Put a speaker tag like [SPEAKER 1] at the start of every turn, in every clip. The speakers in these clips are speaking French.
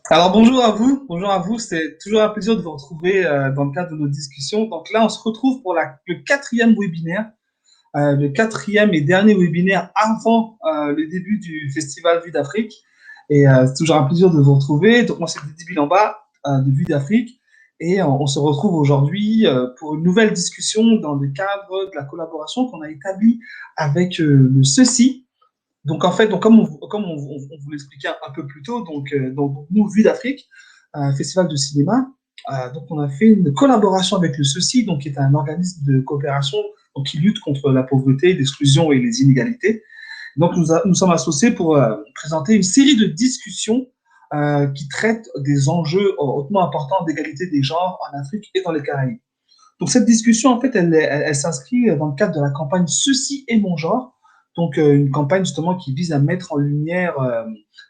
[SPEAKER 1] Alors bonjour à vous, c'est toujours un plaisir de vous retrouver dans le cadre de nos discussions. Donc là, on se retrouve pour le quatrième webinaire, le quatrième et dernier webinaire avant le début du Festival Vue d'Afrique. Et c'est toujours un plaisir de vous retrouver. Donc moi, c'est Didi Bilamba de Vue d'Afrique. Et on se retrouve aujourd'hui pour une nouvelle discussion dans le cadre de la collaboration qu'on a établie avec le CECI. Donc, en fait, comme on vous l'expliquait un peu plus tôt, donc nous, Vue d'Afrique, festival de cinéma, donc on a fait une collaboration avec le CECI, donc qui est un organisme de coopération donc, qui lutte contre la pauvreté, l'exclusion et les inégalités. Donc, nous sommes associés pour présenter une série de discussions qui traitent des enjeux hautement importants d'égalité des genres en Afrique et dans les Caraïbes. Donc cette discussion, en fait, elle s'inscrit dans le cadre de la campagne Ceci est mon genre, donc une campagne justement qui vise à mettre en lumière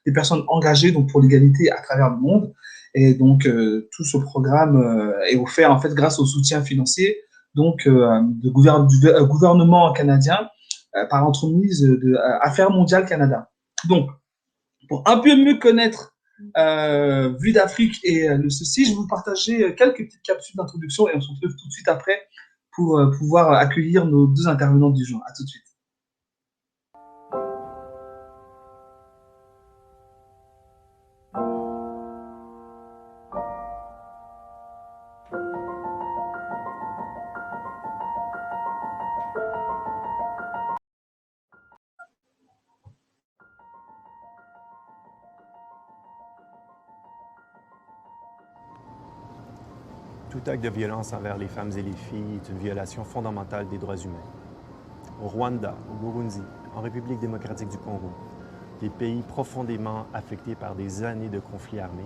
[SPEAKER 1] des personnes engagées donc pour l'égalité à travers le monde. Et donc tout ce programme est offert en fait grâce au soutien financier donc du gouvernement canadien par l'entremise de Affaires mondiales Canada. Donc pour un peu mieux connaître Vue d'Afrique et le ceci, je vais vous partager quelques petites capsules d'introduction et on se retrouve tout de suite après pour pouvoir accueillir nos deux intervenants du jour. À tout de suite.
[SPEAKER 2] Tout acte de violence envers les femmes et les filles est une violation fondamentale des droits humains. Au Rwanda, au Burundi, en République démocratique du Congo, des pays profondément affectés par des années de conflits armés,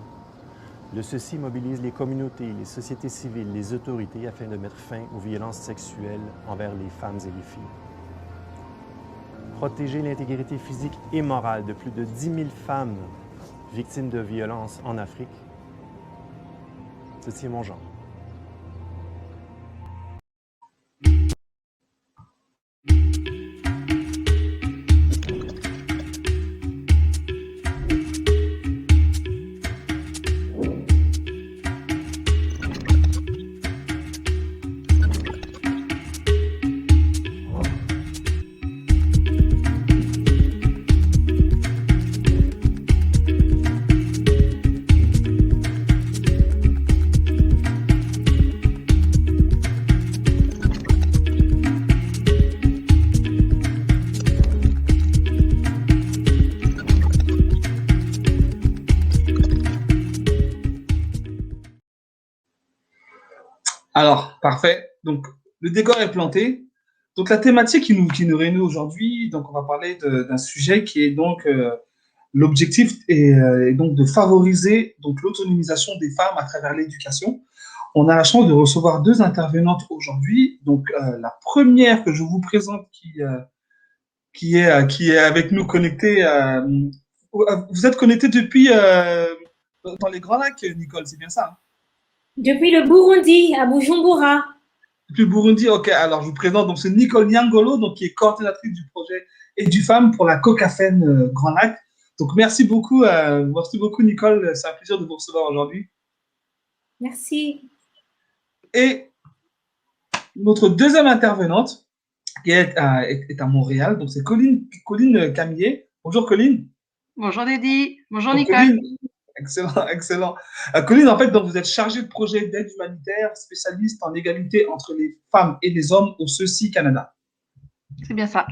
[SPEAKER 2] le CECI mobilise les communautés, les sociétés civiles, les autorités afin de mettre fin aux violences sexuelles envers les femmes et les filles. Protéger l'intégrité physique et morale de plus de 10 000 femmes victimes de violences en Afrique, ceci est mon genre.
[SPEAKER 1] Alors, parfait. Donc, le décor est planté. Donc, la thématique qui nous réunit aujourd'hui, donc on va parler d'un sujet qui est donc l'objectif est donc de favoriser donc l'autonomisation des femmes à travers l'éducation. On a la chance de recevoir deux intervenantes aujourd'hui. Donc, la première que je vous présente qui est avec nous connectée. Vous êtes connecté depuis dans les Grands Lacs, Nicole, c'est bien ça, hein?
[SPEAKER 3] Depuis le Burundi, à Bujumbura.
[SPEAKER 1] Depuis le Burundi, ok. Alors, je vous présente donc c'est Nicole Nyangolo, donc qui est coordinatrice du projet et du FAM pour la Cocafène Grand Lac. Donc, merci beaucoup, Nicole. C'est un plaisir de vous recevoir aujourd'hui.
[SPEAKER 3] Merci.
[SPEAKER 1] Et notre deuxième intervenante, qui est à Montréal, donc c'est Colline Camillet. Bonjour, Colline.
[SPEAKER 4] Bonjour Dédi, bonjour
[SPEAKER 1] Donc,
[SPEAKER 4] Nicole.
[SPEAKER 1] Colline, excellent, excellent. Colline, en fait, donc, vous êtes chargée de projet d'aide humanitaire, spécialiste en égalité entre les femmes et les hommes au CECI Canada.
[SPEAKER 4] C'est bien ça.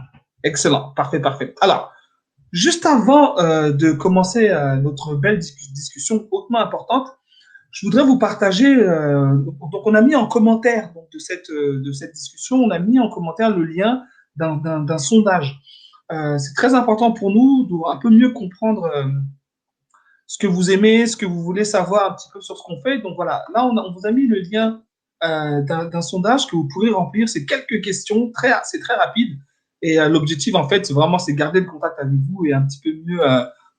[SPEAKER 1] Excellent, parfait, parfait. Alors, juste avant de commencer notre belle discussion hautement importante, je voudrais vous partager, donc on a mis en commentaire donc, de cette discussion, on a mis en commentaire le lien d'un sondage. C'est très important pour nous de un peu mieux comprendre ce que vous aimez, ce que vous voulez savoir un petit peu sur ce qu'on fait. Donc voilà, là, on vous a mis le lien d'un sondage que vous pourrez remplir. C'est quelques questions, c'est très rapide. Et l'objectif, en fait, c'est garder le contact avec vous et un petit peu mieux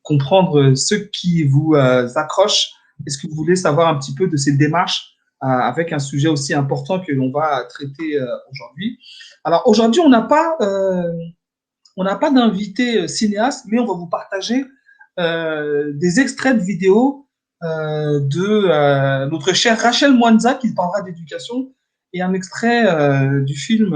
[SPEAKER 1] comprendre ce qui vous accroche et ce que vous voulez savoir un petit peu de ces démarches avec un sujet aussi important que l'on va traiter aujourd'hui. Alors aujourd'hui, on n'a pas d'invité cinéaste, mais on va vous partager des extraits de vidéos de notre chère Rachel Mwanza qui parlera d'éducation et un extrait du film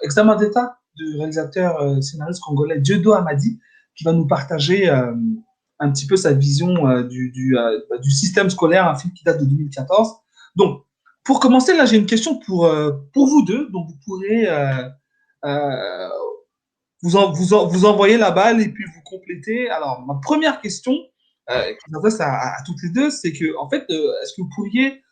[SPEAKER 1] Examen d'État du réalisateur scénariste congolais Dieudonné Amadi qui va nous partager un petit peu sa vision du système scolaire, un film qui date de 2014. Donc, pour commencer, là, j'ai une question pour vous deux. Donc, vous pourrez euh, vous envoyer la balle et puis vous complétez. Alors, ma première question, qui s'adresse à toutes les deux, c'est que, en fait, est-ce que vous pourriez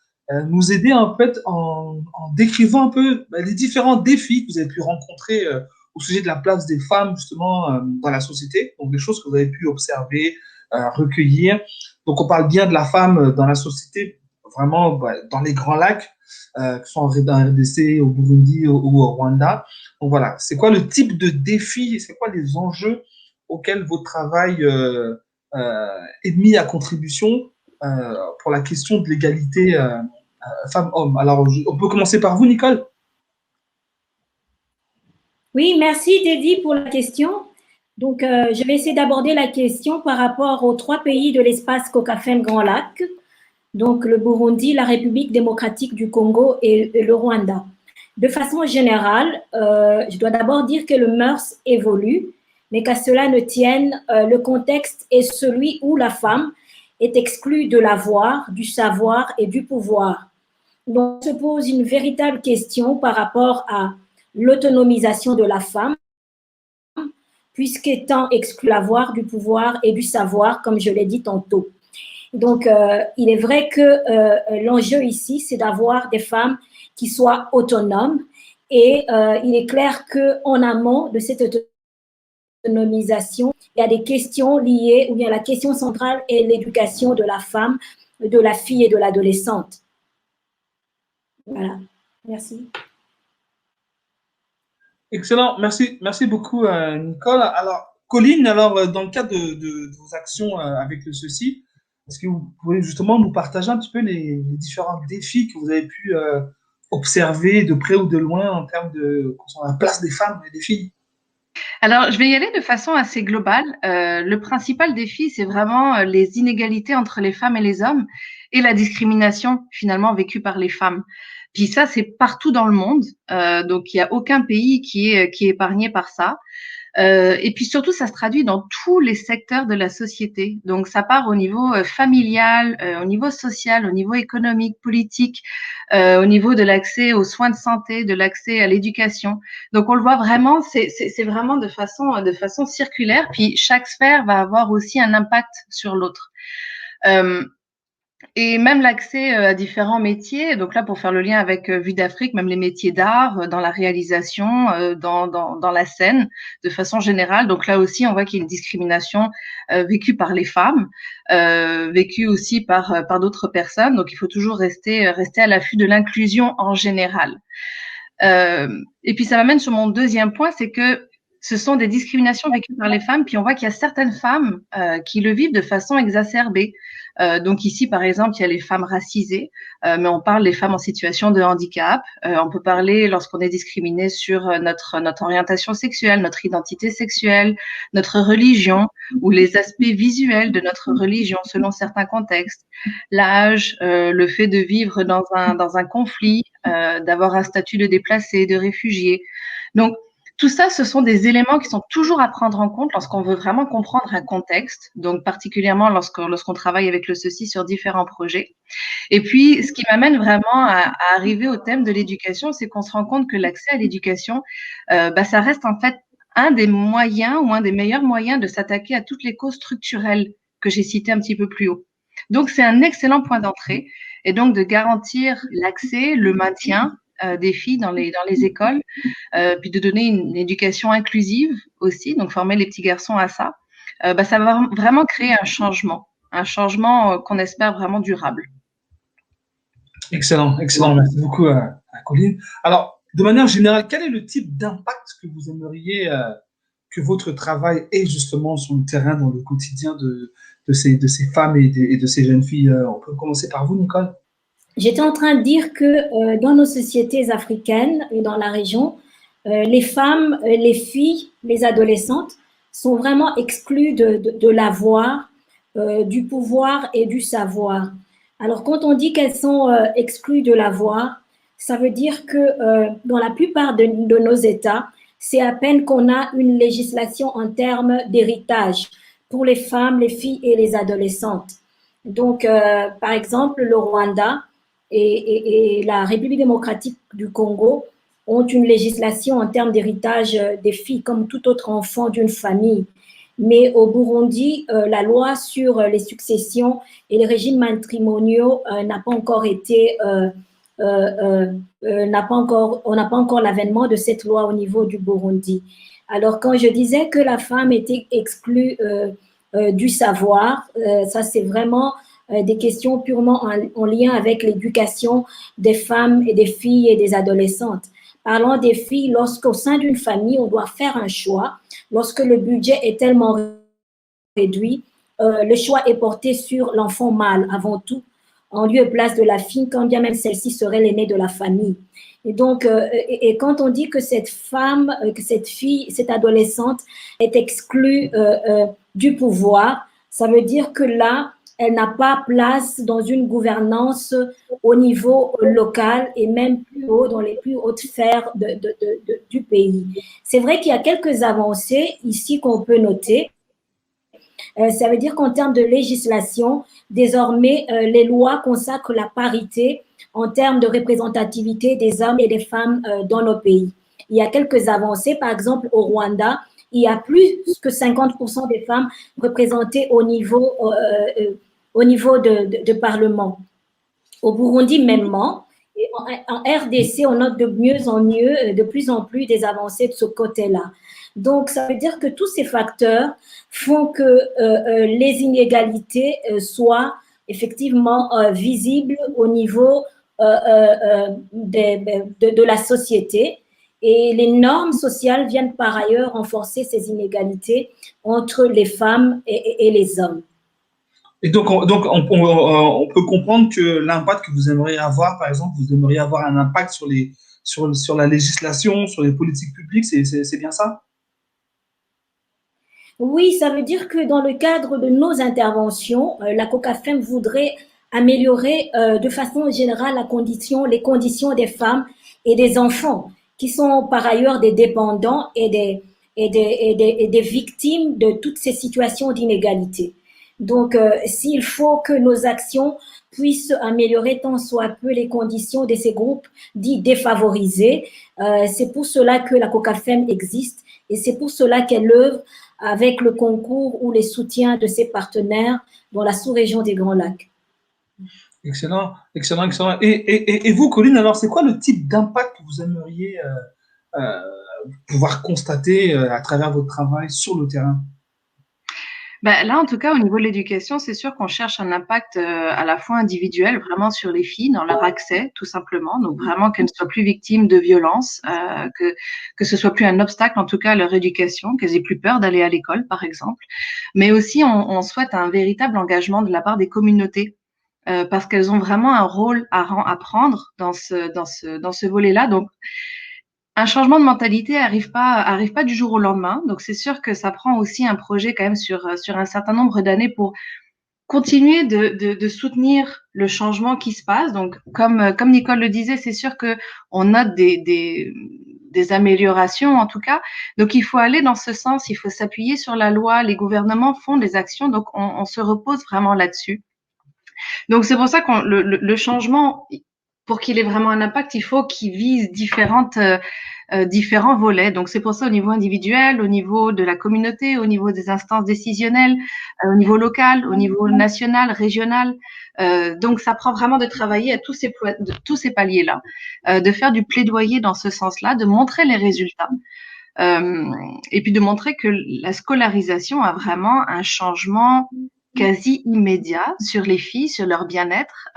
[SPEAKER 1] nous aider en fait en décrivant un peu les différents défis que vous avez pu rencontrer au sujet de la place des femmes justement dans la société, donc des choses que vous avez pu observer, recueillir. Donc, on parle bien de la femme dans la société, vraiment dans les Grands Lacs, que ce soit en RDC, au Burundi ou au Rwanda. Donc voilà, c'est quoi le type de défi, c'est quoi les enjeux auxquels votre travail est mis à contribution pour la question de l'égalité femmes-hommes. Alors, on peut commencer par vous, Nicole.
[SPEAKER 3] Oui, merci Teddy pour la question. Donc, je vais essayer d'aborder la question par rapport aux 3 pays de l'espace COCAFEM Grand Lac, donc le Burundi, la République démocratique du Congo et le Rwanda. De façon générale, je dois d'abord dire que le mœurs évolue, mais qu'à cela ne tienne, le contexte est celui où la femme est exclue de l'avoir, du savoir et du pouvoir. Donc, se pose une véritable question par rapport à l'autonomisation de la femme, puisqu'étant exclue de l'avoir, du pouvoir et du savoir, comme je l'ai dit tantôt. Donc, il est vrai que l'enjeu ici, c'est d'avoir des femmes qui soient autonomes. Et il est clair qu'en amont de cette autonomisation, il y a des questions liées, ou bien la question centrale est l'éducation de la femme, de la fille et de l'adolescente. Voilà, merci.
[SPEAKER 1] Excellent, merci beaucoup, Nicole. Alors, Colline, alors, dans le cadre de vos actions avec le ceci, est-ce que vous pouvez justement nous partager un petit peu les différents défis que vous avez pu observer de près ou de loin en termes de concernant la place des femmes et des filles?
[SPEAKER 4] Alors, je vais y aller de façon assez globale. Le principal défi, c'est vraiment les inégalités entre les femmes et les hommes et la discrimination finalement vécue par les femmes. Puis ça, c'est partout dans le monde. Donc, il n'y a aucun pays qui est épargné par ça. Et puis surtout, ça se traduit dans tous les secteurs de la société. Donc, ça part au niveau familial, au niveau social, au niveau économique, politique, au niveau de l'accès aux soins de santé, de l'accès à l'éducation. Donc, on le voit vraiment, c'est vraiment de façon circulaire. Puis, chaque sphère va avoir aussi un impact sur l'autre. Et même l'accès à différents métiers, donc là pour faire le lien avec Vue d'Afrique, même les métiers d'art, dans la réalisation, dans la scène, de façon générale. Donc là aussi, on voit qu'il y a une discrimination vécue par les femmes, vécue aussi par d'autres personnes. Donc il faut toujours rester à l'affût de l'inclusion en général. Et puis ça m'amène sur mon deuxième point, c'est que ce sont des discriminations vécues par les femmes, puis on voit qu'il y a certaines femmes qui le vivent de façon exacerbée. Donc ici, par exemple, il y a les femmes racisées, mais on parle des femmes en situation de handicap. On peut parler lorsqu'on est discriminé sur notre orientation sexuelle, notre identité sexuelle, notre religion ou les aspects visuels de notre religion selon certains contextes, l'âge, le fait de vivre dans un conflit, d'avoir un statut de déplacé, de réfugié. Donc tout ça, ce sont des éléments qui sont toujours à prendre en compte lorsqu'on veut vraiment comprendre un contexte, donc particulièrement lorsqu'on travaille avec le ceci sur différents projets. Et puis, ce qui m'amène vraiment à arriver au thème de l'éducation, c'est qu'on se rend compte que l'accès à l'éducation, ça reste en fait un des moyens ou un des meilleurs moyens de s'attaquer à toutes les causes structurelles que j'ai citées un petit peu plus haut. Donc, c'est un excellent point d'entrée et donc de garantir l'accès, le maintien des filles dans les écoles, puis de donner une éducation inclusive aussi, donc former les petits garçons à ça, ça va vraiment créer un changement qu'on espère vraiment durable.
[SPEAKER 1] Excellent, merci beaucoup à Colline. Alors, de manière générale, quel est le type d'impact que vous aimeriez que votre travail ait justement sur le terrain, dans le quotidien de ces femmes et de ces jeunes filles? On peut commencer par vous, Nicole.
[SPEAKER 3] J'étais en train de dire que dans nos sociétés africaines et dans la région, les femmes, les filles, les adolescentes sont vraiment exclues de l'avoir, du pouvoir et du savoir. Alors, quand on dit qu'elles sont exclues de l'avoir, ça veut dire que dans la plupart de nos États, c'est à peine qu'on a une législation en termes d'héritage pour les femmes, les filles et les adolescentes. Donc, par exemple, le Rwanda et la République démocratique du Congo ont une législation en termes d'héritage des filles comme tout autre enfant d'une famille. Mais au Burundi, la loi sur les successions et les régimes matrimoniaux n'a pas encore été, on n'a pas encore l'avènement de cette loi au niveau du Burundi. Alors, quand je disais que la femme était exclue du savoir, ça c'est vraiment des questions purement en lien avec l'éducation des femmes et des filles et des adolescentes. Parlons des filles, lorsqu'au sein d'une famille, on doit faire un choix, lorsque le budget est tellement réduit, le choix est porté sur l'enfant mâle avant tout, en lieu et place de la fille, quand bien même celle-ci serait l'aînée de la famille. Et donc, quand on dit que cette femme, que cette fille, cette adolescente est exclue du pouvoir, ça veut dire que là, elle n'a pas place dans une gouvernance au niveau local et même plus haut, dans les plus hautes sphères du pays. C'est vrai qu'il y a quelques avancées ici qu'on peut noter. Ça veut dire qu'en termes de législation, désormais, les lois consacrent la parité en termes de représentativité des hommes et des femmes dans nos pays. Il y a quelques avancées, par exemple au Rwanda, il y a plus que 50% des femmes représentées au niveau de Parlement. Au Burundi, mêmement, et en RDC, on note de mieux en mieux, de plus en plus des avancées de ce côté-là. Donc, ça veut dire que tous ces facteurs font que les inégalités soient effectivement visibles au niveau de la société. Et les normes sociales viennent par ailleurs renforcer ces inégalités entre les femmes et les hommes.
[SPEAKER 1] Et donc, on peut comprendre que l'impact que vous aimeriez avoir, par exemple, vous aimeriez avoir un impact sur la législation, sur les politiques publiques, c'est bien ça?
[SPEAKER 3] Oui, ça veut dire que dans le cadre de nos interventions, la COCAFEM voudrait améliorer de façon générale les conditions des femmes et des enfants, qui sont par ailleurs des dépendants et des victimes de toutes ces situations d'inégalité. Donc, s'il faut que nos actions puissent améliorer tant soit peu les conditions de ces groupes dits défavorisés, c'est pour cela que la COCAFEM existe et c'est pour cela qu'elle œuvre avec le concours ou les soutiens de ses partenaires dans la sous-région des Grands Lacs.
[SPEAKER 1] Excellent, excellent, excellent. Et vous, Colline, alors c'est quoi le type d'impact que vous aimeriez euh, pouvoir constater à travers votre travail sur le terrain?
[SPEAKER 4] Ben, là, en tout cas, au niveau de l'éducation, c'est sûr qu'on cherche un impact à la fois individuel, vraiment sur les filles, dans leur accès, tout simplement. Donc, vraiment qu'elles ne soient plus victimes de violences, que ce soit plus un obstacle, en tout cas, à leur éducation, qu'elles aient plus peur d'aller à l'école, par exemple. Mais aussi, on souhaite un véritable engagement de la part des communautés. Parce qu'elles ont vraiment un rôle à prendre dans ce volet-là. Donc, un changement de mentalité arrive pas du jour au lendemain. Donc, c'est sûr que ça prend aussi un projet quand même sur un certain nombre d'années pour continuer de soutenir le changement qui se passe. Donc, comme Nicole le disait, c'est sûr que on note des améliorations en tout cas. Donc, il faut aller dans ce sens. Il faut s'appuyer sur la loi. Les gouvernements font des actions. Donc, on se repose vraiment là-dessus. Donc, c'est pour ça que le changement, pour qu'il ait vraiment un impact, il faut qu'il vise différents volets. Donc, c'est pour ça au niveau individuel, au niveau de la communauté, au niveau des instances décisionnelles, au niveau local, au niveau national, régional. Donc, ça prend vraiment de travailler à tous ces paliers-là, de faire du plaidoyer dans ce sens-là, de montrer les résultats. Et puis de montrer que la scolarisation a vraiment un changement quasi immédiat sur les filles, sur leur bien-être,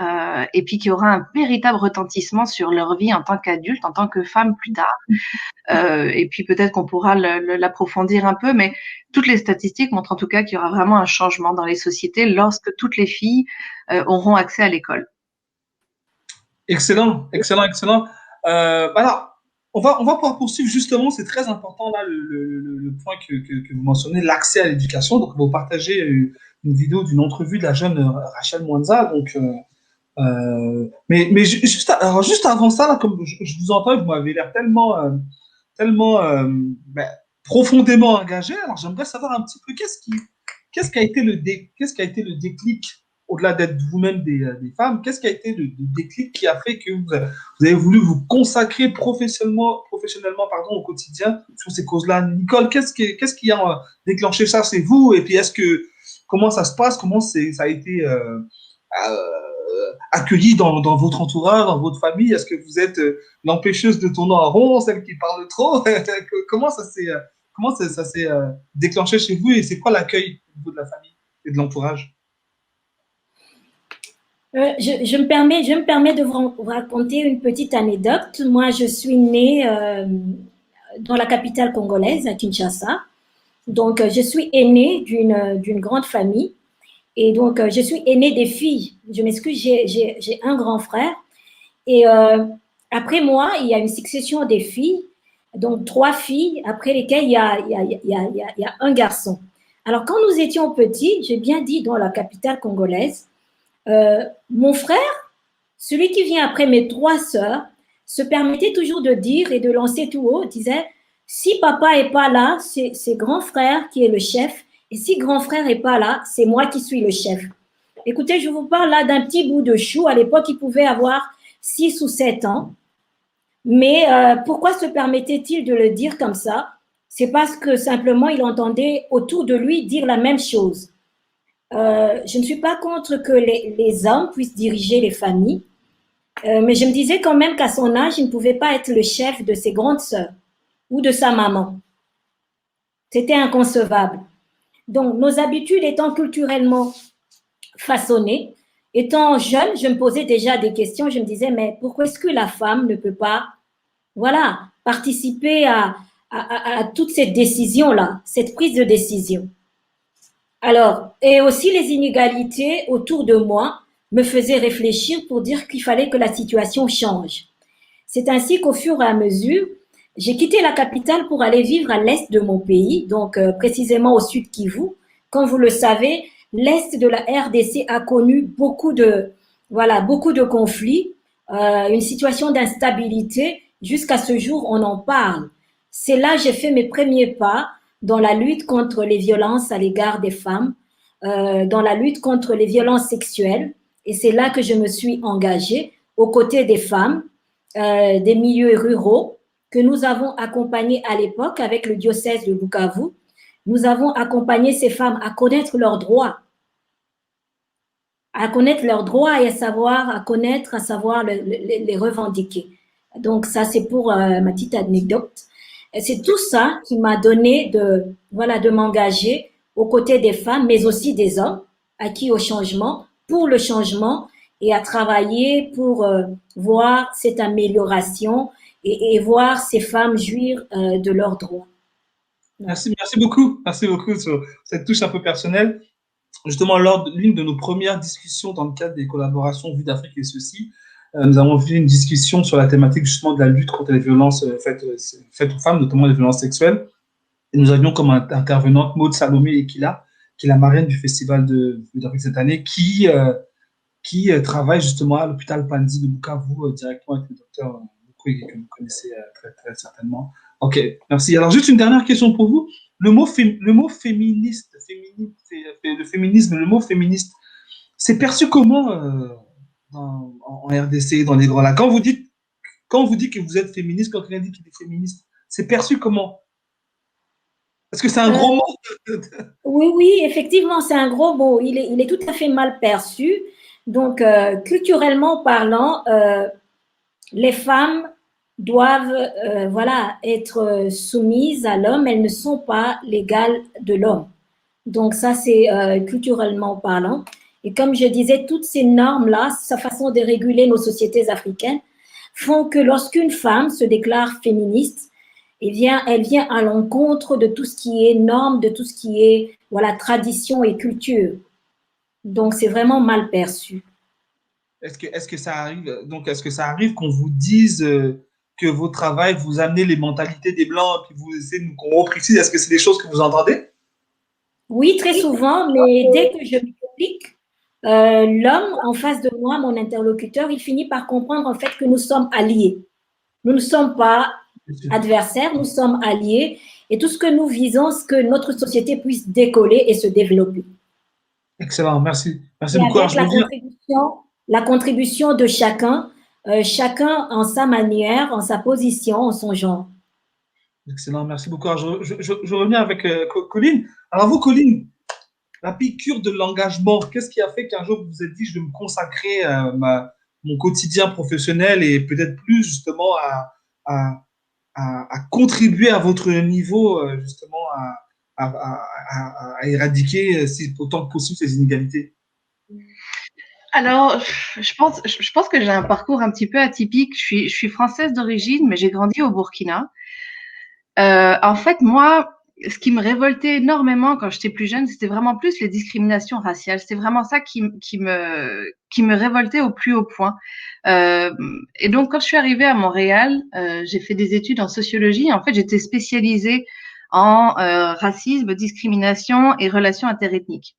[SPEAKER 4] et puis qu'il y aura un véritable retentissement sur leur vie en tant qu'adulte, en tant que femme plus tard. Et puis peut-être qu'on pourra l'approfondir un peu, mais toutes les statistiques montrent en tout cas qu'il y aura vraiment un changement dans les sociétés lorsque toutes les filles auront accès à l'école.
[SPEAKER 1] Excellent, excellent, excellent. Alors, on va pouvoir poursuivre justement, c'est très important là le point que vous mentionnez, l'accès à l'éducation. Donc, vous partagez une vidéo d'une entrevue de la jeune Rachel Mwanza. Donc, juste avant ça, là, comme je vous entends, vous m'avez l'air tellement ben, profondément engagé. Alors, j'aimerais savoir un petit peu qu'est-ce qui a été qu'est-ce qui a été le déclic, au-delà d'être vous-même des femmes, qu'est-ce qui a été le déclic qui a fait que vous avez voulu vous consacrer professionnellement pardon, au quotidien sur ces causes-là. Nicole, qu'est-ce qui a déclenché ça? C'est vous? Et puis, comment ça se passe? Comment ça a été accueilli dans votre entourage, dans votre famille? Est-ce que vous êtes l'empêcheuse de tourner en rond, celle qui parle trop? Comment ça s'est déclenché chez vous et c'est quoi l'accueil au niveau de la famille et de l'entourage?
[SPEAKER 3] Je me permets de vous raconter une petite anecdote. Moi, je suis née dans la capitale congolaise, à Kinshasa. Donc, je suis aînée d'une grande famille. Et donc, je suis aînée des filles. Je m'excuse, j'ai un grand frère. Et après moi, il y a une succession des filles. Donc, 3 filles, après lesquelles il y a un garçon. Alors, quand nous étions petits, j'ai bien dit dans la capitale congolaise, mon frère, celui qui vient après mes 3 sœurs, se permettait toujours de dire et de lancer tout haut, disait, si papa est pas là, c'est grand frère qui est le chef, et si grand frère est pas là, c'est moi qui suis le chef. Écoutez, je vous parle là d'un petit bout de chou. À l'époque, il pouvait avoir 6 ou 7 ans. Mais pourquoi se permettait-il de le dire comme ça? C'est parce que simplement, il entendait autour de lui dire la même chose. Je ne suis pas contre que les hommes puissent diriger les familles, mais je me disais quand même qu'à son âge, il ne pouvait pas être le chef de ses grandes sœurs ou de sa maman. C'était inconcevable. Donc, nos habitudes étant culturellement façonnées, étant jeune, je me posais déjà des questions. Je me disais, mais pourquoi est-ce que la femme ne peut pas, voilà, participer à toutes ces décisions-là, cette prise de décision? Alors, et aussi les inégalités autour de moi me faisaient réfléchir pour dire qu'il fallait que la situation change. C'est ainsi qu'au fur et à mesure, j'ai quitté la capitale pour aller vivre à l'est de mon pays, donc précisément au sud Kivu. Comme vous le savez, l'est de la RDC a connu beaucoup de conflits, une situation d'instabilité. Jusqu'à ce jour, on en parle. C'est là que j'ai fait mes premiers pas dans la lutte contre les violences à l'égard des femmes, dans la lutte contre les violences sexuelles. Et c'est là que je me suis engagée aux côtés des femmes, des milieux ruraux que nous avons accompagnés à l'époque avec le diocèse de Bukavu. Nous avons accompagné ces femmes à connaître leurs droits, et à savoir les revendiquer. Donc ça, c'est pour ma petite anecdote. C'est tout ça qui m'a donné de m'engager aux côtés des femmes, mais aussi des hommes, acquis au changement, pour le changement et à travailler pour voir cette amélioration et voir ces femmes jouir de leurs droits.
[SPEAKER 1] Merci beaucoup. Merci beaucoup sur cette touche un peu personnelle. Justement, lors de l'une de nos premières discussions dans le cadre des collaborations Vue d'Afrique et ceci, nous avons fait une discussion sur la thématique justement de la lutte contre les violences faites aux femmes, notamment les violences sexuelles. Et nous avions comme intervenante Maud Salomé Ekila, qui est la marraine du festival de Vue d'Afrique cette année, qui travaille justement à l'hôpital Panzi de Bukavu directement avec le docteur Mukwege, que vous connaissez très, très certainement. Ok, merci. Alors, juste une dernière question pour vous. Le mot féministe, le féminisme, le mot féministe, c'est perçu comment en RDC, dans les Grands Lacs? Quand vous dites que vous êtes féministe, quand quelqu'un dit qu'il est féministe, c'est perçu comment? Est-ce que c'est un gros mot?
[SPEAKER 3] Oui, effectivement, c'est un gros mot. Il est tout à fait mal perçu. Donc, culturellement parlant, les femmes doivent être soumises à l'homme. Elles ne sont pas l'égale de l'homme. Donc, ça, c'est culturellement parlant. Et comme je disais, toutes ces normes-là, sa façon de réguler nos sociétés africaines, font que lorsqu'une femme se déclare féministe, elle vient à l'encontre de tout ce qui est norme, de tout ce qui est tradition et culture. Donc, c'est vraiment mal perçu.
[SPEAKER 1] Est-ce que ça arrive, donc, est-ce que ça arrive qu'on vous dise que vos travail vous amenez les mentalités des Blancs et puis vous essayez de nous corrompre ici? Est-ce que c'est des choses que vous entendez?
[SPEAKER 3] Oui, très souvent, mais dès que je m'explique, l'homme en face de moi, mon interlocuteur, il finit par comprendre en fait que nous sommes alliés. Nous ne sommes pas adversaires, nous sommes alliés et tout ce que nous visons, c'est que notre société puisse décoller et se développer.
[SPEAKER 1] Excellent, merci. Merci
[SPEAKER 3] Et
[SPEAKER 1] beaucoup. Alors,
[SPEAKER 3] avec
[SPEAKER 1] je reviens.
[SPEAKER 3] la contribution de chacun, chacun en sa manière, en sa position, en son genre.
[SPEAKER 1] Excellent, merci beaucoup. Alors, je reviens avec Colline. Alors, vous, Colline, la piqûre de l'engagement, qu'est-ce qui a fait qu'un jour vous vous êtes dit, je vais me consacrer à mon quotidien professionnel et peut-être plus justement à, à contribuer à votre niveau, justement, à éradiquer, si autant que possible, ces inégalités?
[SPEAKER 4] Alors, je pense que j'ai un parcours un petit peu atypique. Je suis française d'origine, mais j'ai grandi au Burkina. En fait, moi, ce qui me révoltait énormément quand j'étais plus jeune, c'était vraiment plus les discriminations raciales. C'était vraiment ça qui me révoltait au plus haut point. Euh, et donc, quand je suis arrivée à Montréal, j'ai fait des études en sociologie. En fait, j'étais spécialisée en racisme, discrimination et relations interethniques.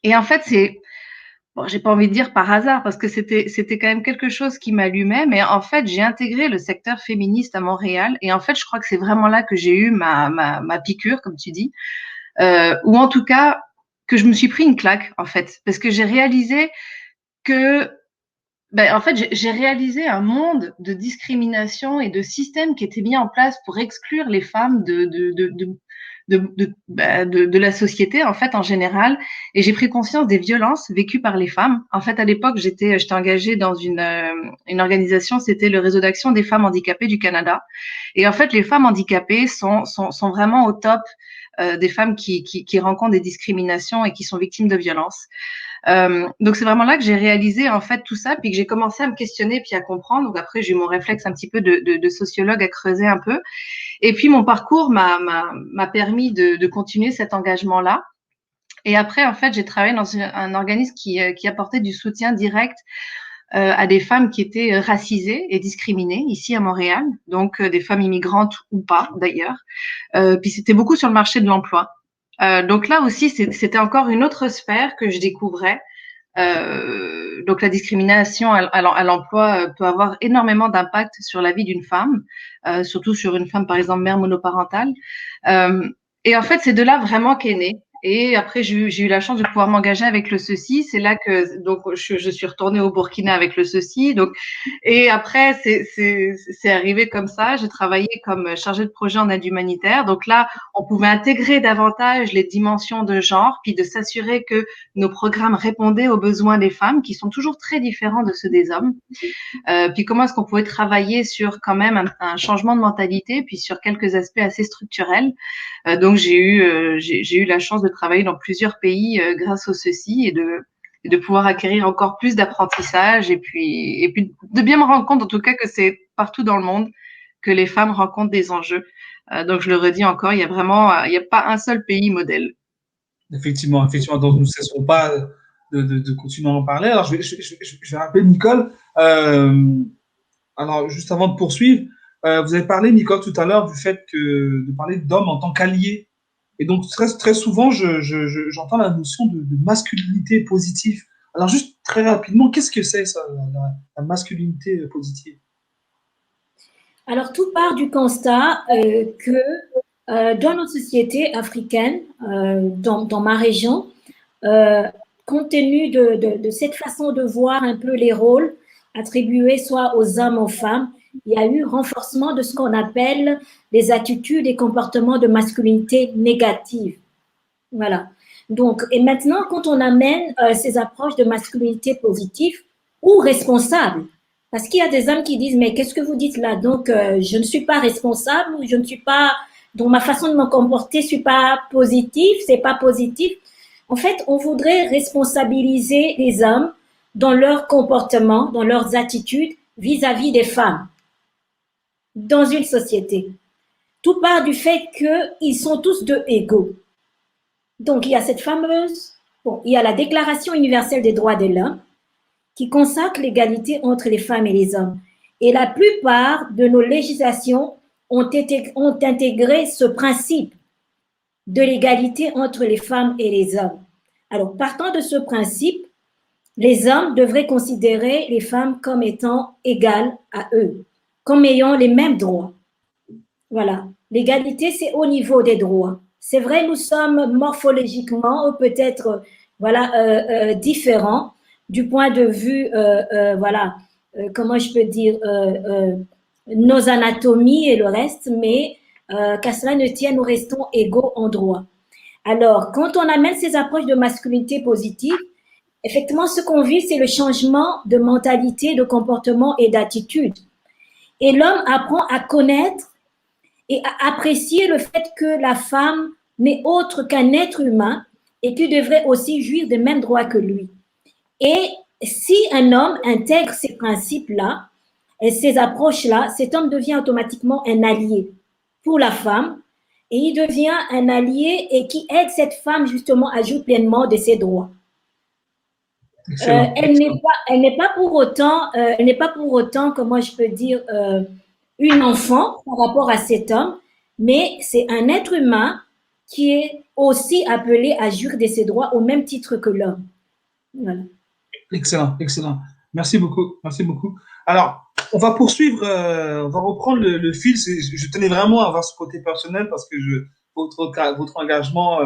[SPEAKER 4] Et en fait, c'est bon, j'ai pas envie de dire par hasard parce que c'était quand même quelque chose qui m'allumait, mais en fait, j'ai intégré le secteur féministe à Montréal et en fait, je crois que c'est vraiment là que j'ai eu ma piqûre, comme tu dis, ou en tout cas que je me suis pris une claque en fait, parce que j'ai réalisé que ben, en fait, j'ai réalisé un monde de discrimination et de systèmes qui étaient mis en place pour exclure les femmes de la société, en fait, en général. Et j'ai pris conscience des violences vécues par les femmes. En fait, à l'époque, j'étais engagée dans une organisation, c'était le Réseau d'action des femmes handicapées du Canada. Et en fait, les femmes handicapées sont vraiment au top des femmes qui rencontrent des discriminations et qui sont victimes de violences. Donc c'est vraiment là que j'ai réalisé en fait tout ça, puis que j'ai commencé à me questionner puis à comprendre. Donc après j'ai eu mon réflexe un petit peu de sociologue à creuser un peu. Et puis mon parcours m'a permis de continuer cet engagement-là. Et après en fait j'ai travaillé dans un organisme qui apportait du soutien direct à des femmes qui étaient racisées et discriminées ici à Montréal, donc des femmes immigrantes ou pas d'ailleurs. Puis c'était beaucoup sur le marché de l'emploi. Donc là aussi, c'était encore une autre sphère que je découvrais. Donc la discrimination à l'emploi peut avoir énormément d'impact sur la vie d'une femme, surtout sur une femme par exemple mère monoparentale. Euh, et en fait, c'est de là vraiment qu'est né. Et après, j'ai eu la chance de pouvoir m'engager avec le ceci. C'est là que donc je suis retournée au Burkina avec le ceci. Donc et après, c'est arrivé comme ça. J'ai travaillé comme chargée de projet en aide humanitaire. Donc là, on pouvait intégrer davantage les dimensions de genre, puis de s'assurer que nos programmes répondaient aux besoins des femmes, qui sont toujours très différents de ceux des hommes. Puis comment est-ce qu'on pouvait travailler sur quand même un changement de mentalité, puis sur quelques aspects assez structurels. Donc j'ai eu la chance de travailler dans plusieurs pays grâce au ceci et de pouvoir acquérir encore plus d'apprentissage et puis de bien me rendre compte en tout cas que c'est partout dans le monde que les femmes rencontrent des enjeux. Donc je le redis encore, il y a pas un seul pays modèle.
[SPEAKER 1] Effectivement, effectivement. Donc, nous ne cesserons pas de continuer à en parler. Alors, je vais rappeler Nicole. Alors, juste avant de poursuivre, vous avez parlé, Nicole, tout à l'heure, du fait de parler d'hommes en tant qu'alliés. Et donc, très souvent, j'entends la notion de masculinité positive. Alors, juste très rapidement, qu'est-ce que c'est ça, la masculinité positive?
[SPEAKER 3] Alors, tout part du constat que dans nos sociétés africaines, dans ma région, euh, compte tenu de cette façon de voir un peu les rôles attribués soit aux hommes, aux femmes, il y a eu renforcement de ce qu'on appelle les attitudes et comportements de masculinité négative. Voilà. Donc, et maintenant, quand on amène ces approches de masculinité positive ou responsable, parce qu'il y a des hommes qui disent, mais qu'est-ce que vous dites là? Donc, je ne suis pas responsable ou je ne suis pas, donc ma façon de me comporter, je suis pas positive, c'est pas positif. En fait, on voudrait responsabiliser les hommes dans leur comportement, dans leurs attitudes vis-à-vis des femmes dans une société. Tout part du fait qu'ils sont tous deux égaux. Donc, il y a cette fameuse, bon, il y a la Déclaration universelle des droits de l'homme qui consacre l'égalité entre les femmes et les hommes. Et la plupart de nos législations ont intégré ce principe de l'égalité entre les femmes et les hommes. Alors, partant de ce principe, les hommes devraient considérer les femmes comme étant égales à eux, comme ayant les mêmes droits. Voilà. L'égalité, c'est au niveau des droits. C'est vrai, nous sommes morphologiquement peut-être différents du point de vue, comment je peux dire, nos anatomies et le reste, mais qu'à cela ne tienne, nous restons égaux en droit. Alors, quand on amène ces approches de masculinité positive, effectivement, ce qu'on vit, c'est le changement de mentalité, de comportement et d'attitude. Et l'homme apprend à connaître et à apprécier le fait que la femme n'est autre qu'un être humain et qu'il devrait aussi jouir des mêmes droits que lui. Et si un homme intègre ces principes-là et ces approches-là, cet homme devient automatiquement un allié pour la femme et il devient un allié et qui aide cette femme justement à jouir pleinement de ses droits. Elle n'est pas pour autant, comment je peux dire, une enfant par rapport à cet homme, mais c'est un être humain qui est aussi appelé à jouir de ses droits au même titre que l'homme. Voilà.
[SPEAKER 1] Excellent, excellent. Merci beaucoup, merci beaucoup. Alors, on va poursuivre, on va reprendre le fil. Je tenais vraiment à avoir ce côté personnel parce que votre engagement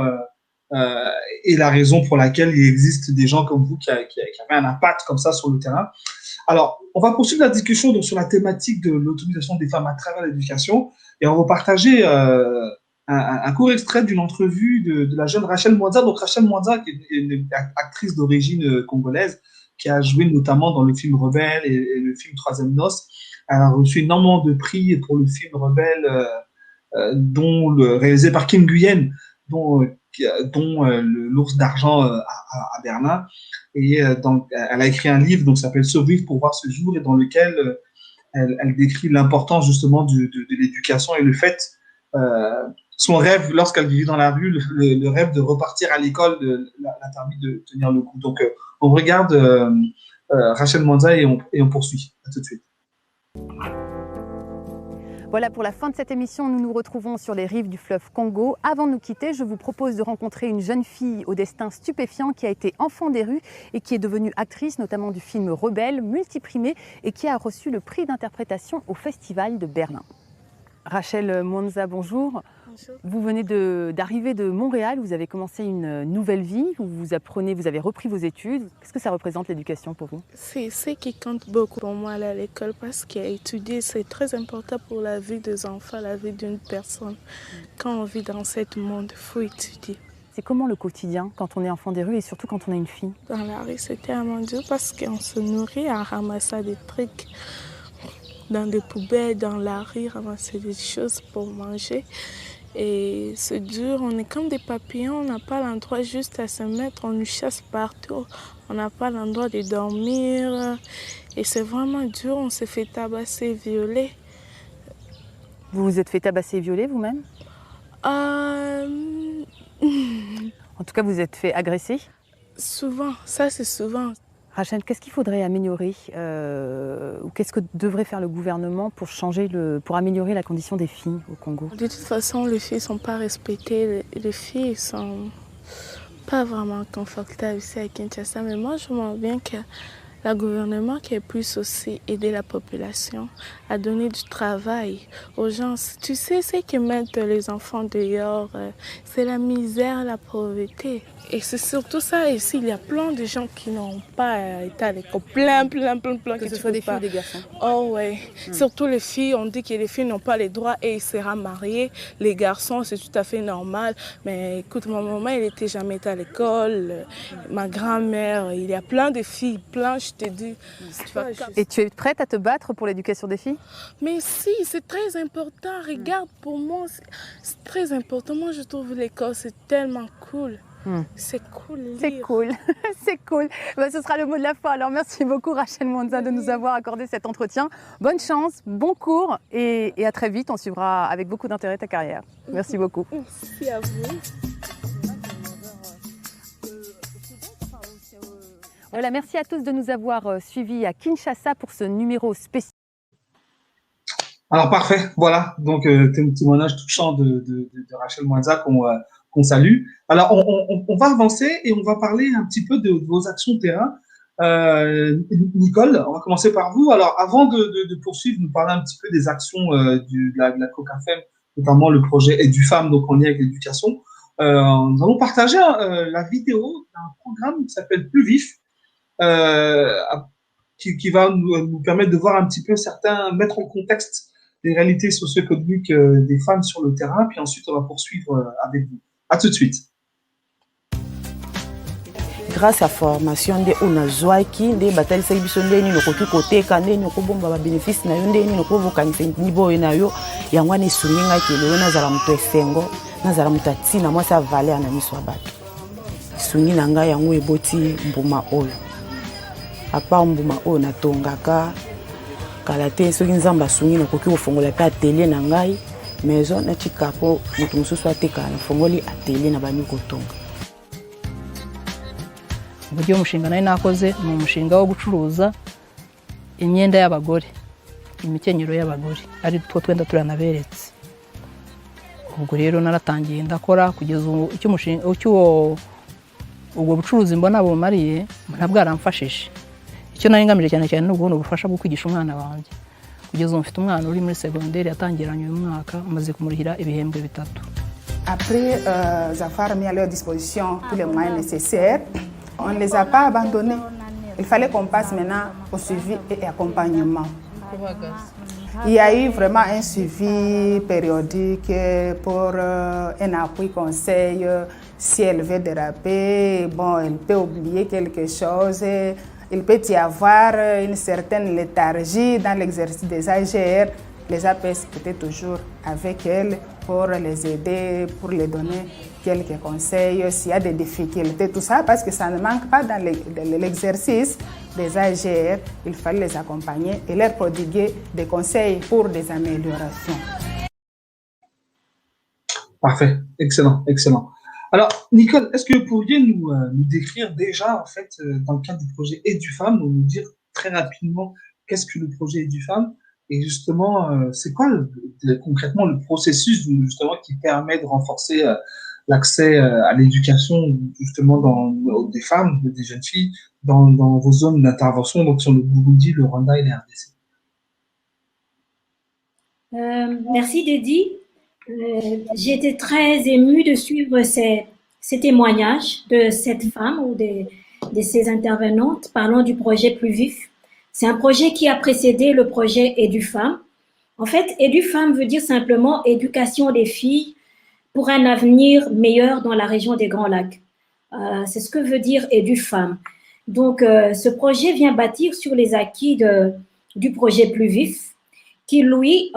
[SPEAKER 1] est la raison pour laquelle il existe des gens comme vous qui avaient un impact comme ça sur le terrain. Alors, on va poursuivre la discussion donc, sur la thématique de l'autonomisation des femmes à travers l'éducation et on va partager un court extrait d'une entrevue de la jeune Rachel Mwanza. Donc, Rachel Mwanza, qui est une actrice d'origine congolaise, qui a joué notamment dans le film Rebelle et le film Troisième Noce. Elle a reçu énormément de prix pour le film Rebelle, réalisé par Kim Nguyen, dont l'ours d'argent à Berlin. Et donc, elle a écrit un livre qui s'appelle Survivre pour voir ce jour et dans lequel elle décrit l'importance justement de l'éducation et le fait, son rêve lorsqu'elle vivait dans la rue, le rêve de repartir à l'école l'a permis de tenir le coup. Donc, on regarde Rachel Mwanza et on poursuit. À tout de suite.
[SPEAKER 5] Voilà, pour la fin de cette émission, nous nous retrouvons sur les rives du fleuve Congo. Avant de nous quitter, je vous propose de rencontrer une jeune fille au destin stupéfiant qui a été enfant des rues et qui est devenue actrice, notamment du film Rebelle, multiprimée, et qui a reçu le prix d'interprétation au Festival de Berlin. Rachel Mwanza, bonjour. Bonjour. Vous venez d'arriver de Montréal, vous avez commencé une nouvelle vie, vous avez repris vos études. Qu'est-ce que ça représente l'éducation pour vous?
[SPEAKER 6] C'est ce qui compte beaucoup pour moi à l'école parce qu'étudier c'est très important pour la vie des enfants, la vie d'une personne. Quand on vit dans ce monde, il faut étudier.
[SPEAKER 5] C'est comment le quotidien quand on est enfant des rues et surtout quand on est une fille?
[SPEAKER 6] Dans la rue, c'était tellement dur parce qu'on se nourrit en ramassant des trucs dans des poubelles, dans la rue, ramasser des choses pour manger. Et c'est dur, on est comme des papillons, on n'a pas l'endroit juste à se mettre, on nous chasse partout, on n'a pas l'endroit de dormir. Et c'est vraiment dur, on s'est fait tabasser, violer.
[SPEAKER 5] Vous vous êtes fait tabasser et violer vous-même? En tout cas, vous vous êtes fait agresser?
[SPEAKER 6] Souvent, ça c'est souvent.
[SPEAKER 5] Rachel, qu'est-ce qu'il faudrait améliorer ou qu'est-ce que devrait faire le gouvernement pour améliorer la condition des filles au Congo?
[SPEAKER 6] De toute façon, les filles ne sont pas respectées. Les filles ne sont pas vraiment confortables ici à Kinshasa. Mais moi, je vois bien que le gouvernement qui puisse aussi aider la population à donner du travail aux gens. Tu sais, ce qui mettent les enfants dehors, c'est la misère, la pauvreté. Et c'est surtout ça ici, il y a plein de gens qui n'ont pas été à l'école. Plein.
[SPEAKER 5] Que ce soit des filles ou des garçons.
[SPEAKER 6] Oh ouais. Surtout les filles, on dit que les filles n'ont pas les droits et ils seront mariés. Les garçons, c'est tout à fait normal. Mais écoute, ma maman, elle n'était jamais à l'école. Ma grand-mère, il y a plein de filles, plein, je te dis.
[SPEAKER 5] Et tu es prête à te battre pour l'éducation des filles?
[SPEAKER 6] Mais si, c'est très important. Regarde, pour moi, c'est très important. Moi, je trouve l'école, c'est tellement cool. C'est cool.
[SPEAKER 5] C'est cool, c'est cool. Ben, ce sera le mot de la fin. Alors merci beaucoup Rachel Mwanza de nous avoir accordé cet entretien. Bonne chance, bon cours et à très vite. On suivra avec beaucoup d'intérêt ta carrière. Merci beaucoup.
[SPEAKER 6] Merci à vous.
[SPEAKER 5] Voilà, merci à tous de nous avoir suivis à Kinshasa pour ce numéro spécial.
[SPEAKER 1] Alors parfait, voilà. Donc témoignage touchant de Rachel Mwanza qu'on qu'on salue. Alors, on va avancer et on va parler un petit peu de vos actions de terrain. Nicole, on va commencer par vous. Alors, avant de poursuivre, nous parler un petit peu des actions de la COCAFEM, notamment le projet Édu-Femmes, donc en lien avec l'éducation. Nous allons partager la vidéo d'un programme qui s'appelle Plus Vif, euh, qui va nous permettre de voir un petit peu mettre en contexte les réalités socio-économiques des femmes sur le terrain, puis ensuite on va poursuivre avec vous. À tout de suite.
[SPEAKER 7] Grâce à formation nde unazwaki nde batalisaki biso ndeni nokoki koteka ndeni okobomba babénéfice na yo ndeni nokovokanisa niveau oyo na yo yango wana esungingaki lelo nazala moto esengo nazala moto atina mwasi avaler na miso ya bato esungi na ngai yango eboti mbuma oyo apart mbuma oyo natongaka kala te soki nzambe asungi nakoki kofongola mpe atelier na ngai maison natika mpo moto mosusu atekala nafongoli atelier na bani kotonga.
[SPEAKER 8] uburyo umushinga nari nakoze ni umushinga wo gucuruza imyenda y'abagore, imikenyero y'abagore, ari two twenda turanaberetse. Ubwo rero naratangiye ndakora kugeza ubwo bucuruzi mbona bumariye ntabwo aramfashije. Icyo nari ngamije cyane cyane n'ubwo ubufasha bwo kwigisha umwana wanjye. Kugeza mfite umwana uri muri secondaire yatangiranye uyu mwaka amaze kumurihira ibihembwe bitatu.
[SPEAKER 9] Après avoir mis à leur disposition tous les moyens nécessaires, on ne les a pas abandonnés. Il fallait qu'on passe maintenant au suivi et accompagnement. Il y a eu vraiment un suivi périodique pour un appui conseil. Si elle veut déraper, bon, elle peut oublier quelque chose. Il peut y avoir une certaine léthargie dans l'exercice des AGR. Les APS étaient toujours avec elle pour les aider, pour les donner quelques conseils, s'il y a des difficultés, tout ça, parce que ça ne manque pas dans l'exercice des AGR. Il fallait les accompagner et leur prodiguer des conseils pour des améliorations.
[SPEAKER 1] Parfait, excellent, excellent. Alors, Nicole, est-ce que vous pourriez nous décrire déjà, en fait, dans le cadre du projet Édu-Femmes, nous dire très rapidement qu'est-ce que le projet Édu-Femmes et justement, c'est quoi concrètement le processus justement qui permet de renforcer l'accès à l'éducation justement des femmes, des jeunes filles dans vos zones d'intervention, donc sur le Burundi, le Rwanda et les RDC?
[SPEAKER 3] Merci Dédi. J'ai été très émue de suivre ces témoignages de cette femme ou de ces intervenantes parlant du projet Plus Vif. C'est un projet qui a précédé le projet Édu-Femmes. En fait, Édu-Femmes veut dire simplement éducation des filles pour un avenir meilleur dans la région des Grands Lacs. C'est ce que veut dire Édu-Femmes. Donc, ce projet vient bâtir sur les acquis du projet Plus Vif, qui, lui,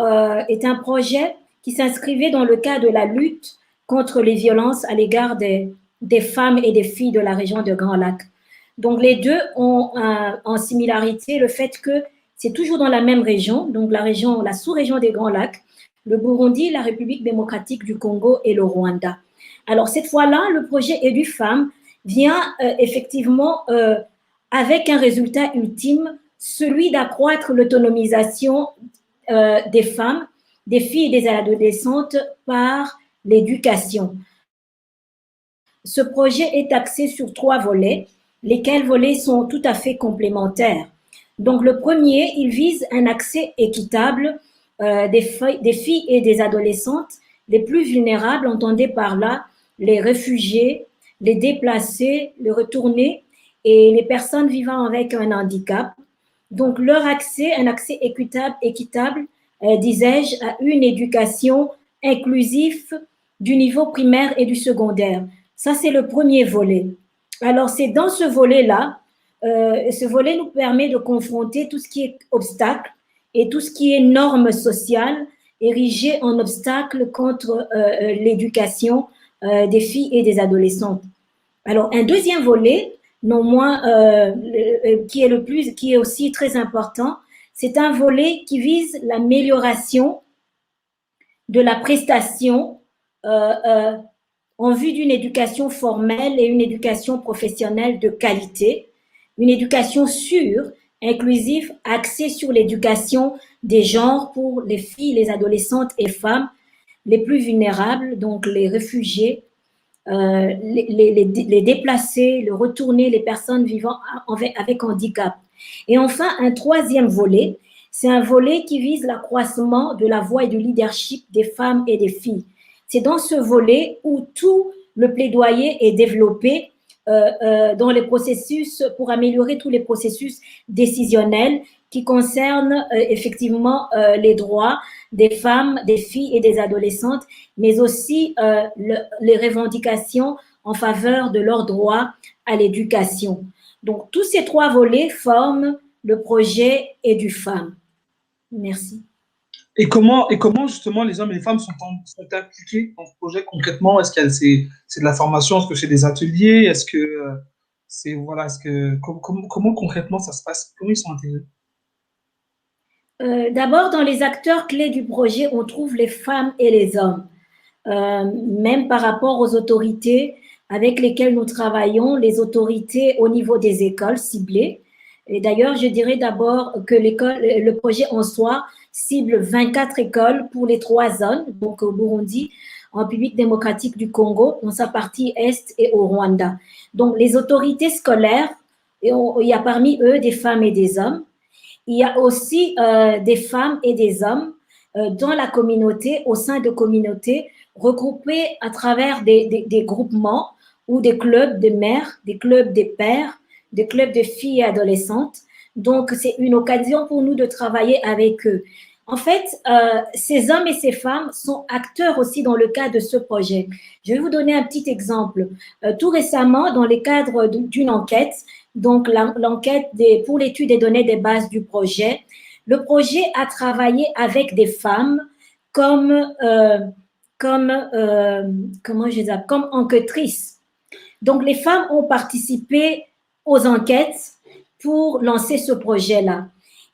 [SPEAKER 3] est un projet qui s'inscrivait dans le cadre de la lutte contre les violences à l'égard des femmes et des filles de la région des Grands Lacs. Donc, les deux ont en similarité le fait que c'est toujours dans la même région, donc la sous-région des Grands Lacs, le Burundi, la République démocratique du Congo et le Rwanda. Alors, cette fois-là, le projet Édu-Femmes vient effectivement avec un résultat ultime, celui d'accroître l'autonomisation des femmes, des filles et des adolescentes par l'éducation. Ce projet est axé sur 3 volets, lesquels volets sont tout à fait complémentaires. Donc, le premier, il vise un accès équitable des filles et des adolescentes les plus vulnérables, entendez par là les réfugiés, les déplacés, les retournés et les personnes vivant avec un handicap. Donc, leur accès, un accès équitable, disais-je, à une éducation inclusive du niveau primaire et du secondaire. Ça, c'est le premier volet. Alors, c'est dans ce volet-là, ce volet nous permet de confronter tout ce qui est obstacle et tout ce qui est normes sociales érigées en obstacle contre l'éducation des filles et des adolescentes. Alors, un deuxième volet, non moins, qui est aussi très important, c'est un volet qui vise l'amélioration de la prestation en vue d'une éducation formelle et une éducation professionnelle de qualité, une éducation sûre, inclusive, axée sur l'éducation des genres pour les filles, les adolescentes et femmes les plus vulnérables, donc les réfugiés, les déplacés, le retourner, les personnes vivant avec handicap. Et enfin, un troisième volet, c'est un volet qui vise l'accroissement de la voix et du leadership des femmes et des filles. C'est dans ce volet où tout le plaidoyer est développé dans les processus, pour améliorer tous les processus décisionnels qui concernent effectivement les droits des femmes, des filles et des adolescentes, mais aussi les revendications en faveur de leur droit à l'éducation. Donc, tous ces trois volets forment le projet EduFemmes. Merci.
[SPEAKER 1] Et comment justement les hommes et les femmes sont impliqués dans ce projet concrètement? Est-ce que c'est de la formation? Est-ce que c'est des ateliers? Est-ce que comment concrètement ça se passe? Comment ils sont intégrés?
[SPEAKER 3] D'abord, dans les acteurs clés du projet, on trouve les femmes et les hommes. Même par rapport aux autorités avec lesquelles nous travaillons, les autorités au niveau des écoles ciblées. Et d'ailleurs, je dirais d'abord que le projet en soi cible 24 écoles pour les 3 zones, donc au Burundi, en République démocratique du Congo, dans sa partie Est, et au Rwanda. Donc, les autorités scolaires, il y a parmi eux des femmes et des hommes. Il y a aussi des femmes et des hommes dans la communauté, au sein de communautés, regroupés à travers des groupements ou des clubs de mères, des clubs de pères, des clubs de filles et adolescentes. Donc, c'est une occasion pour nous de travailler avec eux. En fait, ces hommes et ces femmes sont acteurs aussi dans le cadre de ce projet. Je vais vous donner un petit exemple. Tout récemment, dans le cadre d'une enquête, donc l'enquête pour l'étude des données des bases du projet, le projet a travaillé avec des femmes comme enquêtrices. Donc, les femmes ont participé aux enquêtes pour lancer ce projet-là.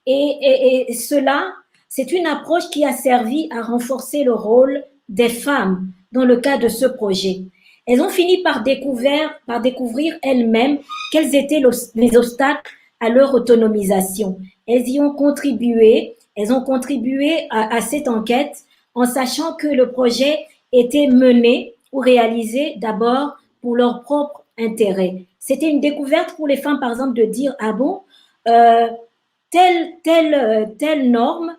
[SPEAKER 3] Et cela, c'est une approche qui a servi à renforcer le rôle des femmes dans le cadre de ce projet. Elles ont fini par découvrir elles-mêmes quels étaient les obstacles à leur autonomisation. Elles y ont contribué, à cette enquête en sachant que le projet était mené ou réalisé d'abord pour leur propre intérêt. C'était une découverte pour les femmes, par exemple, de dire, ah bon, telle norme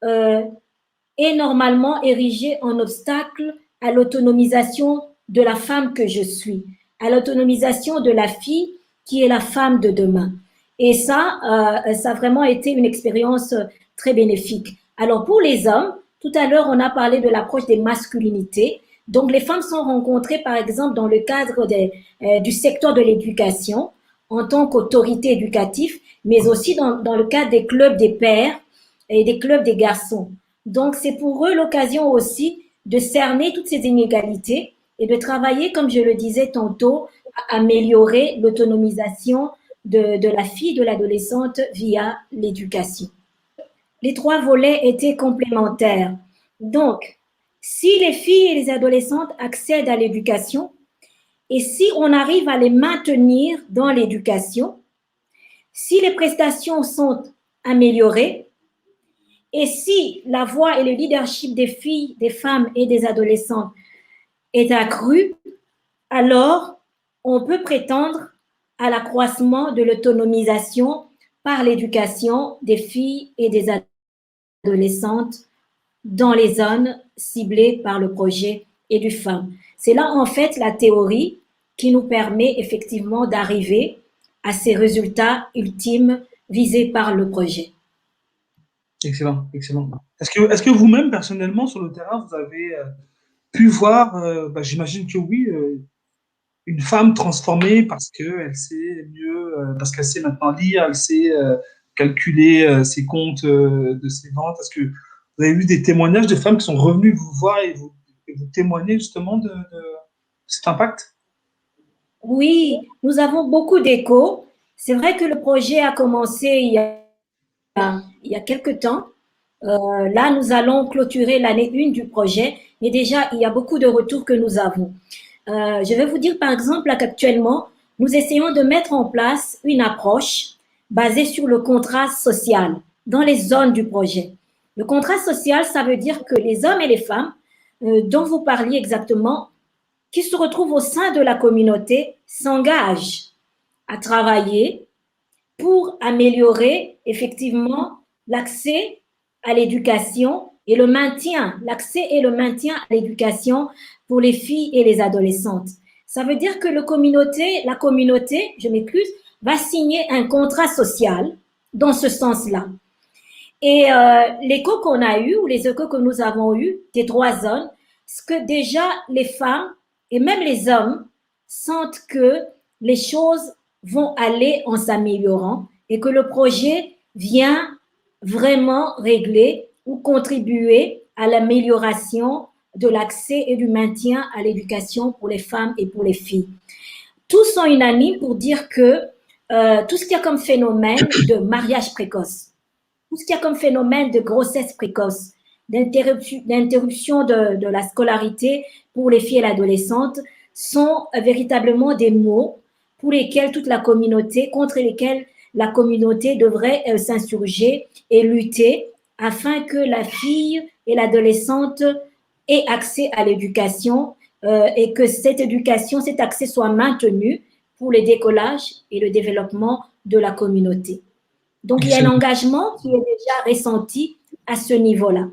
[SPEAKER 3] est normalement érigée en obstacle à l'autonomisation de la femme que je suis, à l'autonomisation de la fille qui est la femme de demain. Et ça a vraiment été une expérience très bénéfique. Alors, pour les hommes, tout à l'heure, on a parlé de l'approche des masculinités. Donc, les femmes sont rencontrées, par exemple, dans le cadre du secteur de l'éducation, en tant qu'autorité éducative, mais aussi dans le cadre des clubs des pères et des clubs des garçons. Donc, c'est pour eux l'occasion aussi de cerner toutes ces inégalités et de travailler, comme je le disais tantôt, à améliorer l'autonomisation de la fille, de l'adolescente via l'éducation. Les 3 volets étaient complémentaires. Donc, si les filles et les adolescentes accèdent à l'éducation et si on arrive à les maintenir dans l'éducation, si les prestations sont améliorées et si la voix et le leadership des filles, des femmes et des adolescentes est accru, alors on peut prétendre à l'accroissement de l'autonomisation par l'éducation des filles et des adolescentes dans les zones ciblées par le projet EduFemmes. C'est là, en fait, la théorie qui nous permet effectivement d'arriver à ces résultats ultimes visés par le projet.
[SPEAKER 1] Excellent, excellent. Est-ce que vous-même, personnellement, sur le terrain, vous avez pu voir, j'imagine que oui, une femme transformée parce qu'elle sait mieux, parce qu'elle sait maintenant lire, elle sait calculer ses comptes de ses ventes. Est-ce que vous avez vu des témoignages de femmes qui sont revenues vous voir et vous témoigner justement de cet impact?
[SPEAKER 3] Oui, nous avons beaucoup d'échos. C'est vrai que le projet a commencé il y a quelques temps. Là, nous allons clôturer l'année 1 du projet, mais déjà, il y a beaucoup de retours que nous avons. Je vais vous dire, par exemple, qu'actuellement, nous essayons de mettre en place une approche basée sur le contrat social dans les zones du projet. Le contrat social, ça veut dire que les hommes et les femmes dont vous parliez exactement, qui se retrouvent au sein de la communauté s'engagent à travailler pour améliorer effectivement l'accès à l'éducation et le maintien, l'accès et le maintien à l'éducation pour les filles et les adolescentes. Ça veut dire que la communauté, je m'excuse, va signer un contrat social dans ce sens-là. Et l'écho qu'on a eu, ou les échos que nous avons eus des 3 zones, c'est que déjà les femmes et même les hommes sentent que les choses vont aller en s'améliorant et que le projet vient vraiment régler ou contribuer à l'amélioration de l'accès et du maintien à l'éducation pour les femmes et pour les filles. Tous sont unanimes pour dire que tout ce qu'il y a comme phénomène de mariage précoce, tout ce qu'il y a comme phénomène de grossesse précoce, d'interruption de la scolarité pour les filles et l'adolescente sont véritablement des maux pour lesquels toute la communauté, contre lesquels la communauté devrait s'insurger et lutter afin que la fille et l'adolescente aient accès à l'éducation et que cette éducation, cet accès soit maintenu pour le décollage et le développement de la communauté. Donc, il y a un engagement qui est déjà ressenti à ce niveau-là.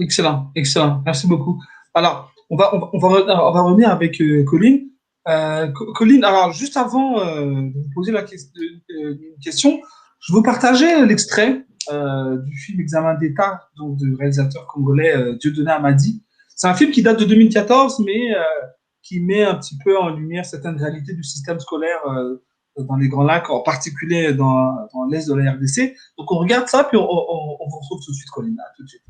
[SPEAKER 1] Excellent, excellent. Merci beaucoup. Alors, on va revenir avec Colline. Colline, alors juste avant de vous poser une question, je veux partager l'extrait du film Examen d'État, donc du réalisateur congolais Dieudonné Amadi. C'est un film qui date de 2014, mais qui met un petit peu en lumière certaines réalités du système scolaire dans les Grands Lacs, en particulier dans l'est de la RDC. Donc on regarde ça, puis on vous retrouve tout de suite, Colline. À tout de suite.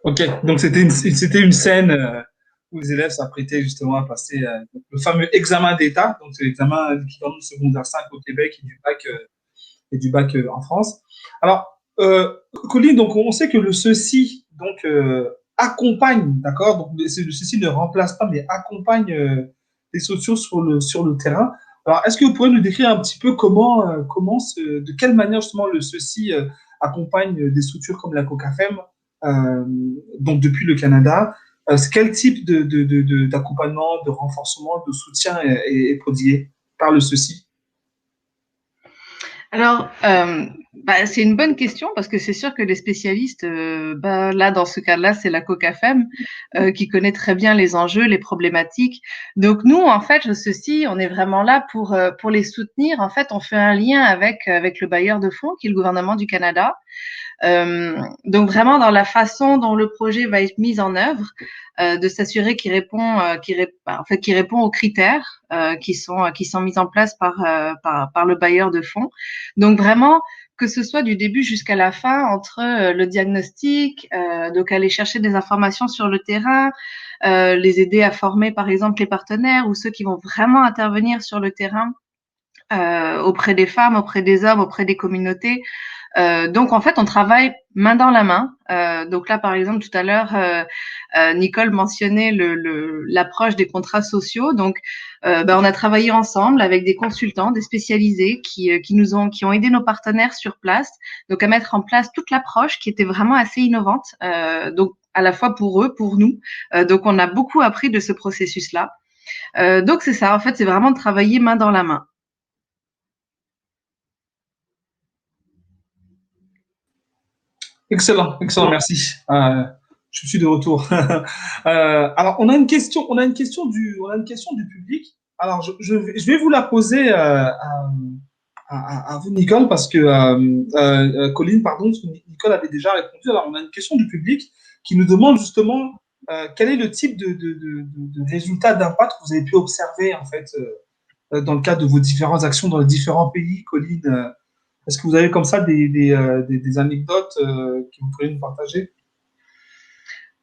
[SPEAKER 1] Ok, donc c'était une scène où les élèves s'apprêtaient justement à passer le fameux examen d'État, donc c'est l'examen équivalent du secondaire 5 au Québec et du bac en France. Alors, Colline, donc on sait que le ceci donc accompagne, d'accord, donc le ceci ne remplace pas, mais accompagne les sociaux sur le terrain. Alors, est-ce que vous pourriez nous décrire un petit peu de quelle manière justement le ceci accompagne des structures comme la COCAFEM, donc depuis le Canada, quel type d'accompagnement, de renforcement, de soutien est prodigué par le ceci?
[SPEAKER 4] Alors, c'est une bonne question parce que c'est sûr que les spécialistes, là, dans ce cas-là, c'est la COCAFEM qui connaît très bien les enjeux, les problématiques. Donc nous, en fait, ceci, on est vraiment là pour les soutenir. En fait, on fait un lien avec le bailleur de fonds, qui est le gouvernement du Canada. Donc vraiment dans la façon dont le projet va être mis en œuvre, de s'assurer qu'il répond aux critères qui sont mis en place par le bailleur de fonds. Donc vraiment que ce soit du début jusqu'à la fin entre le diagnostic, donc aller chercher des informations sur le terrain, les aider à former par exemple les partenaires ou ceux qui vont vraiment intervenir sur le terrain auprès des femmes, auprès des hommes, auprès des communautés. Donc en fait, on travaille main dans la main. Donc là, par exemple, tout à l'heure, Nicole mentionnait l'approche des contrats sociaux. Donc, on a travaillé ensemble avec des consultants, des spécialisés qui ont aidé nos partenaires sur place. Donc à mettre en place toute l'approche qui était vraiment assez innovante. Donc à la fois pour eux, pour nous. Donc on a beaucoup appris de ce processus-là. Donc c'est ça. En fait, c'est vraiment de travailler main dans la main.
[SPEAKER 1] Excellent, excellent, merci. Je suis de retour. Alors, on a une question du public. Alors, je vais vous la poser à vous, Nicole, parce que Colline, pardon, parce que Nicole avait déjà répondu. Alors, on a une question du public qui nous demande justement quel est le type de résultat d'impact que vous avez pu observer en fait dans le cadre de vos différentes actions dans les différents pays, Colline. Est-ce que vous avez comme ça des anecdotes que vous pourriez nous partager?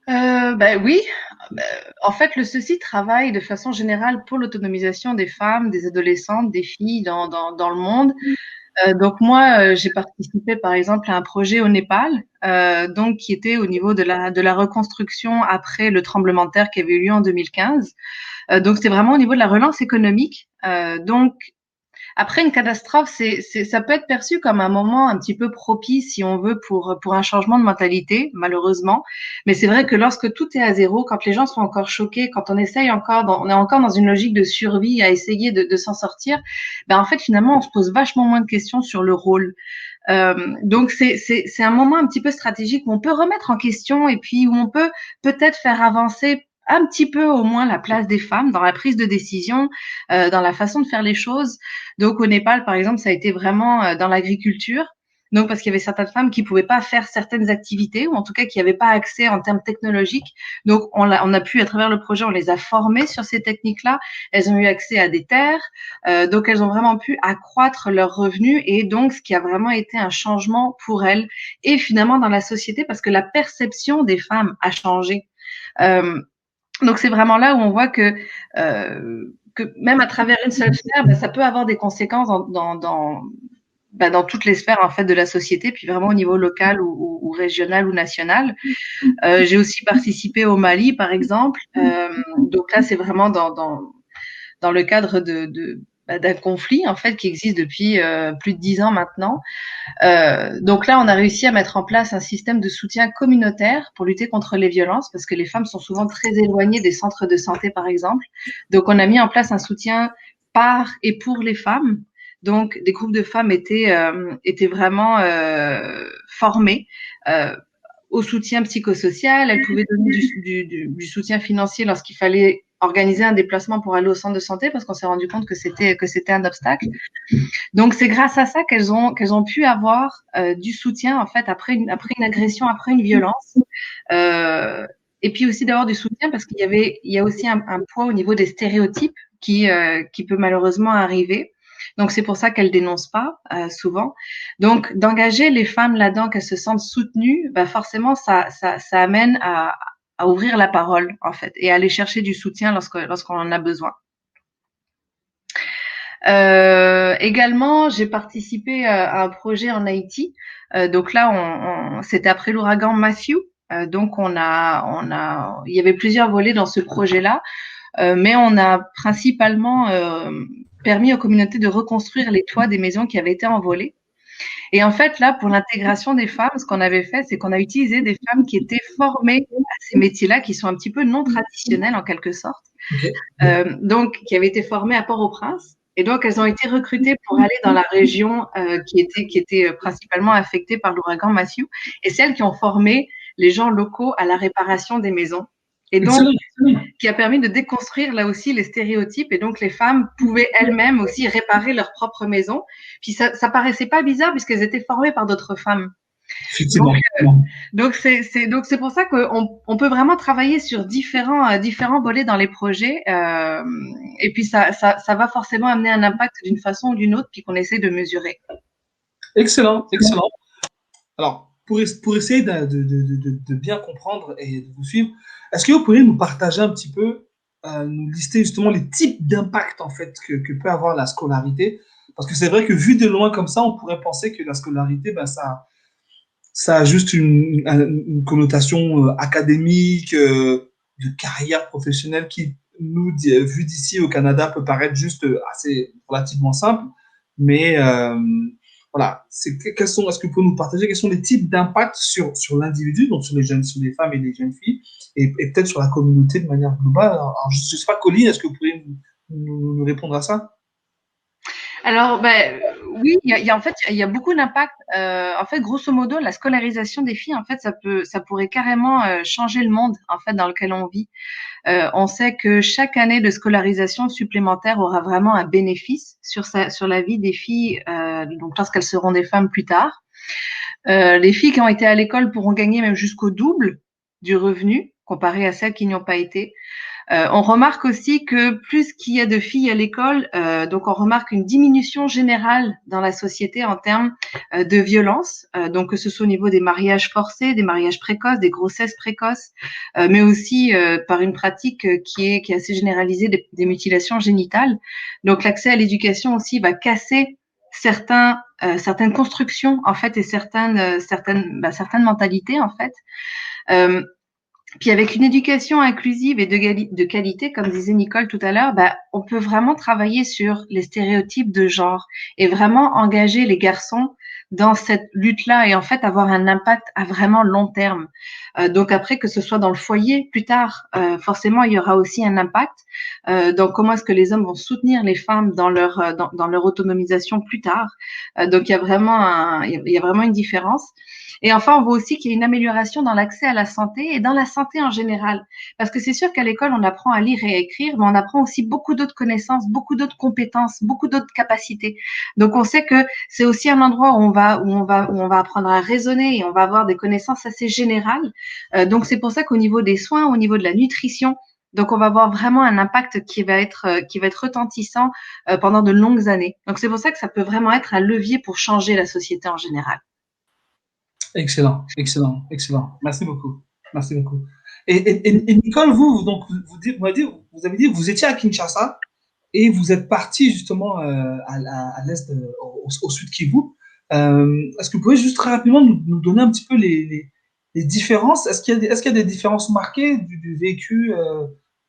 [SPEAKER 4] Oui. En fait, le CECI travaille de façon générale pour l'autonomisation des femmes, des adolescentes, des filles dans le monde. Donc moi, j'ai participé par exemple à un projet au Népal, donc qui était au niveau de la reconstruction après le tremblement de terre qui avait eu lieu en 2015. Donc c'était vraiment au niveau de la relance économique. Donc après une catastrophe, ça peut être perçu comme un moment un petit peu propice, si on veut, pour un changement de mentalité, malheureusement. Mais c'est vrai que lorsque tout est à zéro, quand les gens sont encore choqués, quand on essaye on est encore dans une logique de survie à essayer de s'en sortir, en fait, finalement, on se pose vachement moins de questions sur le rôle. Donc c'est un moment un petit peu stratégique où on peut remettre en question et puis où on peut peut-être faire avancer un petit peu au moins la place des femmes dans la prise de décision, dans la façon de faire les choses. Donc au Népal, par exemple, ça a été vraiment dans l'agriculture. Donc parce qu'il y avait certaines femmes qui pouvaient pas faire certaines activités ou en tout cas qui n'avaient pas accès en termes technologiques. Donc on a pu à travers le projet, on les a formées sur ces techniques-là. Elles ont eu accès à des terres, donc elles ont vraiment pu accroître leurs revenus et donc ce qui a vraiment été un changement pour elles et finalement dans la société parce que la perception des femmes a changé. Donc c'est vraiment là où on voit que même à travers une seule sphère, ça peut avoir des conséquences dans toutes les sphères en fait de la société, puis vraiment au niveau local ou régional ou national. J'ai aussi participé au Mali, par exemple. Donc là, c'est vraiment dans le cadre d'un conflit en fait qui existe depuis plus de 10 ans maintenant. Donc là, on a réussi à mettre en place un système de soutien communautaire pour lutter contre les violences, parce que les femmes sont souvent très éloignées des centres de santé, par exemple. Donc, on a mis en place un soutien par et pour les femmes. Donc, des groupes de femmes étaient vraiment formés au soutien psychosocial. Elles pouvaient donner du soutien financier lorsqu'il fallait organiser un déplacement pour aller au centre de santé, parce qu'on s'est rendu compte que c'était un obstacle. Donc c'est grâce à ça qu'elles ont pu avoir du soutien en fait après une agression, après une violence, et puis aussi d'avoir du soutien parce qu'il y a aussi un poids au niveau des stéréotypes qui peut malheureusement arriver. Donc c'est pour ça qu'elles dénoncent pas souvent. Donc d'engager les femmes là-dedans, qu'elles se sentent soutenues, forcément ça amène à ouvrir la parole en fait et à aller chercher du soutien lorsqu'on en a besoin. Également, j'ai participé à un projet en Haïti. Donc là, c'était après l'ouragan Matthew. Donc il y avait plusieurs volets dans ce projet-là, mais on a principalement permis aux communautés de reconstruire les toits des maisons qui avaient été envolées. Et en fait, là, pour l'intégration des femmes, ce qu'on avait fait, c'est qu'on a utilisé des femmes qui étaient formées à ces métiers-là, qui sont un petit peu non traditionnels en quelque sorte, donc qui avaient été formées à Port-au-Prince. Et donc, elles ont été recrutées pour aller dans la région qui était principalement affectée par l'ouragan Matthew. Et c'est elles qui ont formé les gens locaux à la réparation des maisons. Et donc, qui a permis de déconstruire là aussi les stéréotypes. Et donc, les femmes pouvaient elles-mêmes aussi réparer leur propre maison. Puis ça paraissait pas bizarre puisqu'elles étaient formées par d'autres femmes. Donc c'est pour ça qu'on peut vraiment travailler sur différents volets dans les projets. Et puis ça va forcément amener un impact d'une façon ou d'une autre, puis qu'on essaie de mesurer.
[SPEAKER 1] Excellent, excellent. Alors, pour essayer de bien comprendre et de vous suivre, est-ce que vous pourriez nous partager un petit peu, nous lister justement les types d'impact en fait que peut avoir la scolarité? Parce que c'est vrai que vu de loin comme ça, on pourrait penser que la scolarité, ben, ça a juste une connotation académique, de carrière professionnelle qui, nous, vu d'ici au Canada, peut paraître juste assez relativement simple. Mais voilà, est-ce que vous pouvez nous partager quels sont les types d'impacts sur l'individu, donc sur sur les femmes et les jeunes filles, et peut-être sur la communauté de manière globale. Alors, je ne sais pas, Colline, est-ce que vous pouvez nous répondre à ça?
[SPEAKER 4] Alors, oui, en fait, il y a beaucoup d'impact. En fait, grosso modo, la scolarisation des filles, en fait, ça pourrait carrément changer le monde, en fait, dans lequel on vit. On sait que chaque année de scolarisation supplémentaire aura vraiment un bénéfice sur la vie des filles, donc lorsqu'elles seront des femmes plus tard. Les filles qui ont été à l'école pourront gagner même jusqu'au double du revenu comparé à celles qui n'y ont pas été. On remarque aussi que plus qu'il y a de filles à l'école, donc on remarque une diminution générale dans la société en termes de violence, donc que ce soit au niveau des mariages forcés, des mariages précoces, des grossesses précoces, mais aussi par une pratique qui est assez généralisée des mutilations génitales. Donc l'accès à l'éducation aussi va casser certaines constructions en fait et certaines mentalités en fait. Puis avec une éducation inclusive et de qualité, comme disait Nicole tout à l'heure, on peut vraiment travailler sur les stéréotypes de genre et vraiment engager les garçons dans cette lutte-là et en fait avoir un impact à vraiment long terme. Donc après, que ce soit dans le foyer plus tard, forcément, il y aura aussi un impact. Donc comment est-ce que les hommes vont soutenir les femmes dans leur autonomisation plus tard. Donc il y a vraiment une différence. Et enfin, on voit aussi qu'il y a une amélioration dans l'accès à la santé et dans la santé en général. Parce que c'est sûr qu'à l'école, on apprend à lire et à écrire, mais on apprend aussi beaucoup d'autres connaissances, beaucoup d'autres compétences, beaucoup d'autres capacités. Donc, on sait que c'est aussi un endroit où on va apprendre à raisonner et on va avoir des connaissances assez générales. Donc, c'est pour ça qu'au niveau des soins, au niveau de la nutrition, donc, on va avoir vraiment un impact qui va être retentissant pendant de longues années. Donc, c'est pour ça que ça peut vraiment être un levier pour changer la société en général.
[SPEAKER 1] Excellent, excellent, excellent. Merci beaucoup. Merci beaucoup. Et Nicole, vous avez dit que vous étiez à Kinshasa et vous êtes parti justement à l'est, au sud Kivu. Est-ce que vous pouvez juste très rapidement nous donner un petit peu les différences? Est-ce qu'il y a des différences marquées du vécu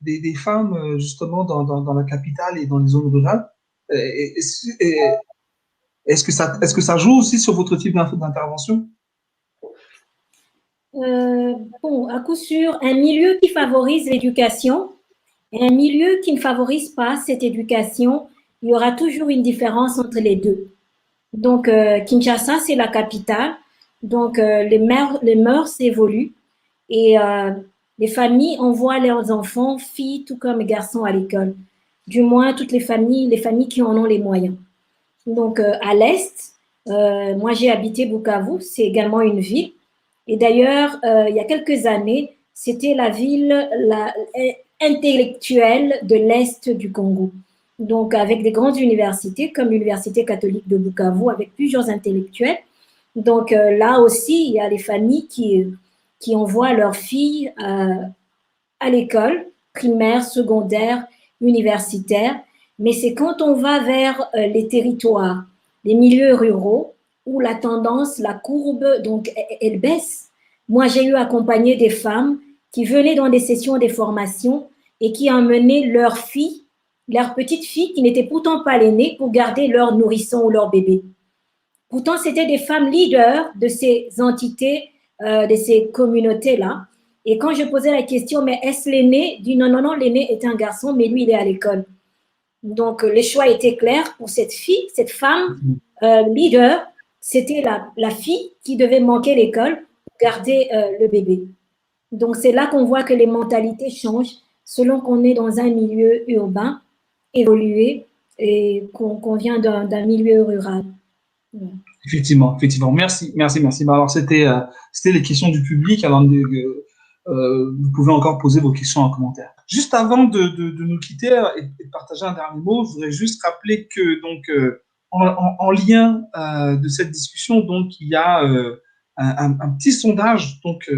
[SPEAKER 1] des femmes justement dans la capitale et dans les zones rurales? Est-ce que ça joue aussi sur votre type d'intervention?
[SPEAKER 3] Bon, à coup sûr, un milieu qui favorise l'éducation et un milieu qui ne favorise pas cette éducation, il y aura toujours une différence entre les deux. Donc, Kinshasa, c'est la capitale. Donc, les mœurs évoluent et les familles envoient leurs enfants, filles tout comme garçons, à l'école. Du moins, toutes les familles qui en ont les moyens. Donc, à l'est, moi, j'ai habité Bukavu, c'est également une ville. Et d'ailleurs, il y a quelques années, c'était la ville intellectuelle de l'Est du Congo. Donc, avec des grandes universités, comme l'Université catholique de Bukavu, avec plusieurs intellectuels. Donc, là aussi, il y a les familles qui envoient leurs filles à l'école, primaire, secondaire, universitaire. Mais c'est quand on va vers les territoires, les milieux ruraux, où la tendance, la courbe, donc, elle baisse. Moi, j'ai eu accompagné des femmes qui venaient dans des sessions des formations et qui emmenaient leurs filles, leurs petites filles qui n'étaient pourtant pas l'aînée, pour garder leur nourrisson ou leur bébé. Pourtant, c'était des femmes leaders de ces entités, de ces communautés-là. Et quand je posais la question, mais est-ce l'aîné? Dit non, l'aîné est un garçon, mais lui, il est à l'école. Donc, le choix était clair pour cette fille, cette femme leader. C'était la fille qui devait manquer l'école pour garder le bébé. Donc, c'est là qu'on voit que les mentalités changent selon qu'on est dans un milieu urbain évolué et qu'on vient d'un milieu rural.
[SPEAKER 1] Ouais. Effectivement. Merci. Alors, c'était les questions du public. Alors, vous pouvez encore poser vos questions en commentaire. Juste avant de nous quitter et de partager un dernier mot, je voudrais juste rappeler que donc en lien de cette discussion, donc il y a un petit sondage. Donc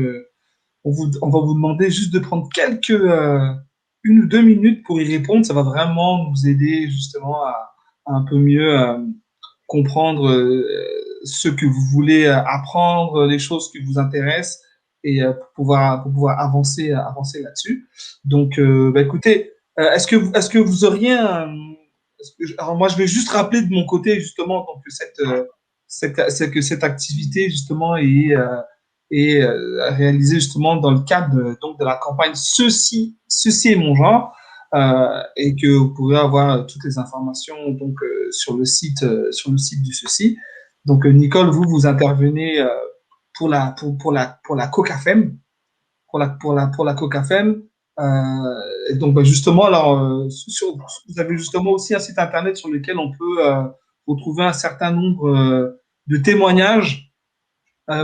[SPEAKER 1] on va vous demander juste de prendre quelques 1 ou 2 minutes pour y répondre. Ça va vraiment nous aider justement à un peu mieux comprendre ce que vous voulez apprendre, les choses qui vous intéressent et pour pouvoir avancer là-dessus. Donc, écoutez, est-ce que vous auriez alors moi, je vais juste rappeler de mon côté justement donc que cette activité justement est réalisée justement dans le cadre donc de la campagne Ceci est mon genre. Et que vous pourrez avoir toutes les informations donc sur le site du Ceci. Donc Nicole, vous intervenez pour la COCAFEM, pour la COCAFEM. Et donc justement alors vous avez justement aussi un site internet sur lequel on peut retrouver un certain nombre de témoignages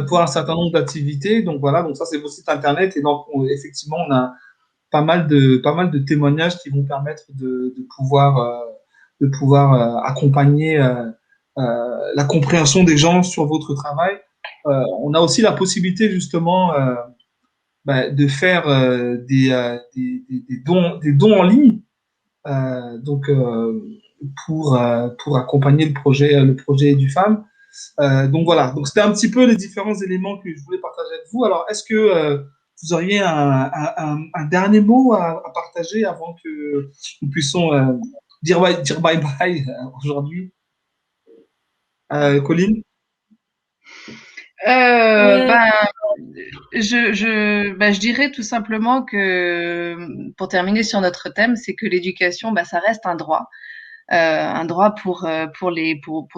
[SPEAKER 1] pour un certain nombre d'activités. Donc voilà, donc ça c'est votre site internet et donc effectivement on a pas mal de témoignages qui vont permettre de pouvoir accompagner la compréhension des gens sur votre travail. On a aussi la possibilité justement de faire des dons en ligne, donc pour accompagner le projet du FAM. Donc voilà, donc c'était un petit peu les différents éléments que je voulais partager avec vous. Alors, est-ce que vous auriez un dernier mot à partager avant que nous puissions dire bye bye aujourd'hui, Colline?
[SPEAKER 4] Je dirais tout simplement que, pour terminer sur notre thème, c'est que l'éducation, ça reste un droit pour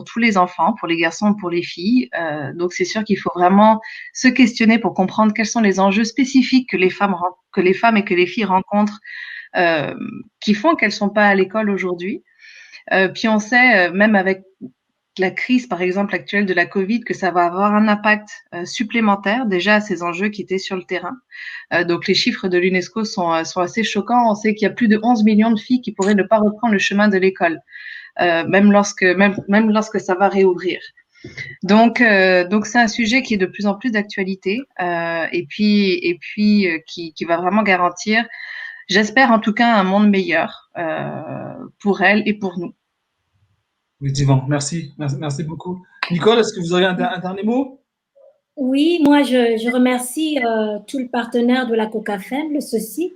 [SPEAKER 4] tous les enfants, pour les garçons, pour les filles. Donc c'est sûr qu'il faut vraiment se questionner pour comprendre quels sont les enjeux spécifiques que les femmes et que les filles rencontrent, qui font qu'elles sont pas à l'école aujourd'hui. Puis on sait, même avec la crise, par exemple, actuelle de la Covid, que ça va avoir un impact supplémentaire déjà à ces enjeux qui étaient sur le terrain. Donc les chiffres de l'UNESCO sont assez choquants. On sait qu'il y a plus de 11 millions de filles qui pourraient ne pas reprendre le chemin de l'école, même lorsque ça va réouvrir. Donc c'est un sujet qui est de plus en plus d'actualité et puis qui va vraiment garantir, j'espère en tout cas, un monde meilleur pour elles et pour nous.
[SPEAKER 1] Effectivement, merci beaucoup. Nicole, est-ce que vous auriez un dernier mot?
[SPEAKER 3] Oui, moi je remercie tous les partenaires de la COCAFEM, le Ceci,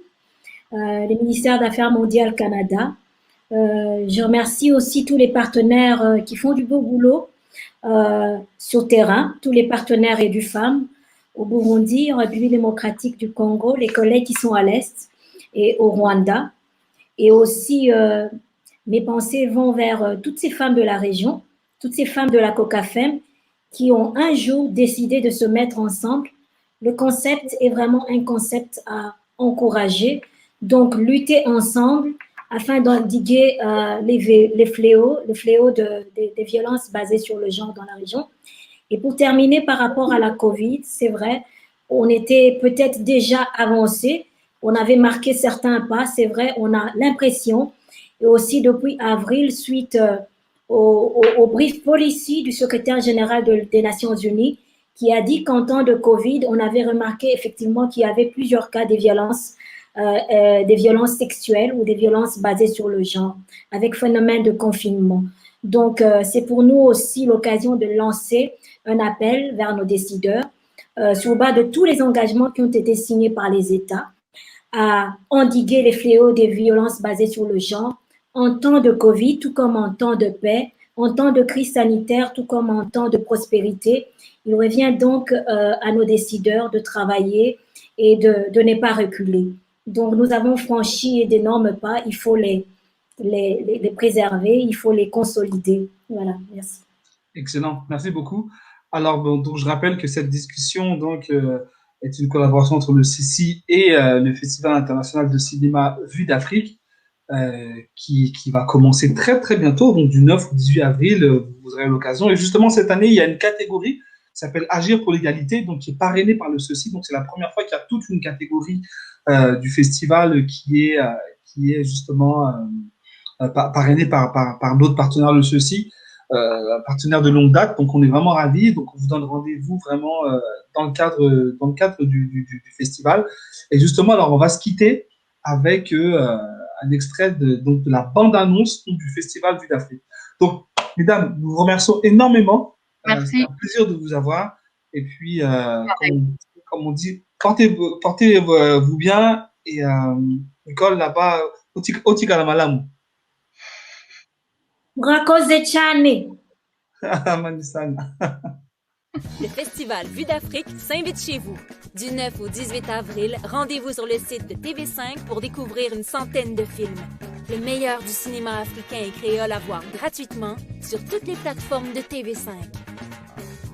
[SPEAKER 3] le ministère d'Affaires mondiales Canada. Je remercie aussi tous les partenaires qui font du beau boulot sur terrain, tous les partenaires et du FAM au Burundi, en République démocratique du Congo, les collègues qui sont à l'Est et au Rwanda. Et aussi, mes pensées vont vers toutes ces femmes de la région, toutes ces femmes de la COCAFEM qui ont un jour décidé de se mettre ensemble. Le concept est vraiment un concept à encourager, donc lutter ensemble afin d'endiguer les fléaux des violences basées sur le genre dans la région. Et pour terminer, par rapport à la COVID, c'est vrai, on était peut-être déjà avancé, on avait marqué certains pas, c'est vrai, on a l'impression, et aussi depuis avril, suite au brief policy du secrétaire général des Nations Unies, qui a dit qu'en temps de COVID, on avait remarqué effectivement qu'il y avait plusieurs cas de violences sexuelles ou des violences basées sur le genre, avec phénomène de confinement. Donc, c'est pour nous aussi l'occasion de lancer un appel vers nos décideurs sur base de tous les engagements qui ont été signés par les États à endiguer les fléaux des violences basées sur le genre en temps de Covid, tout comme en temps de paix, en temps de crise sanitaire, tout comme en temps de prospérité. Il revient donc à nos décideurs de travailler et de ne pas reculer. Donc, nous avons franchi d'énormes pas, il faut les préserver, il faut les consolider. Voilà, merci.
[SPEAKER 1] Excellent, merci beaucoup. Alors, donc, je rappelle que cette discussion donc, est une collaboration entre le CICI et le Festival international de cinéma Vue d'Afrique, qui va commencer très très bientôt, donc du 9 au 18 avril, vous aurez l'occasion. Et justement, cette année, il y a une catégorie qui s'appelle Agir pour l'égalité, donc qui est parrainée par le CECI. Donc, c'est la première fois qu'il y a toute une catégorie du festival qui est justement parrainée par notre partenaire, le CECI, partenaire de longue date. Donc, on est vraiment ravis. Donc, on vous donne rendez-vous vraiment dans le cadre du festival. Et justement, alors, on va se quitter avec un extrait de la bande-annonce du Festival Vue d'Afrique. Donc, mesdames, nous vous remercions énormément.
[SPEAKER 4] Merci.
[SPEAKER 1] C'est un plaisir de vous avoir. Et puis, comme on dit, portez-vous bien. Et Nicole, là-bas, Otika la malamu.
[SPEAKER 3] Murakoze cyane.
[SPEAKER 1] Manisana.
[SPEAKER 10] Le festival Vue d'Afrique s'invite chez vous. Du 9 au 18 avril, rendez-vous sur le site de TV5 pour découvrir une centaine de films. Le meilleur du cinéma africain et créole à voir gratuitement sur toutes les plateformes de TV5.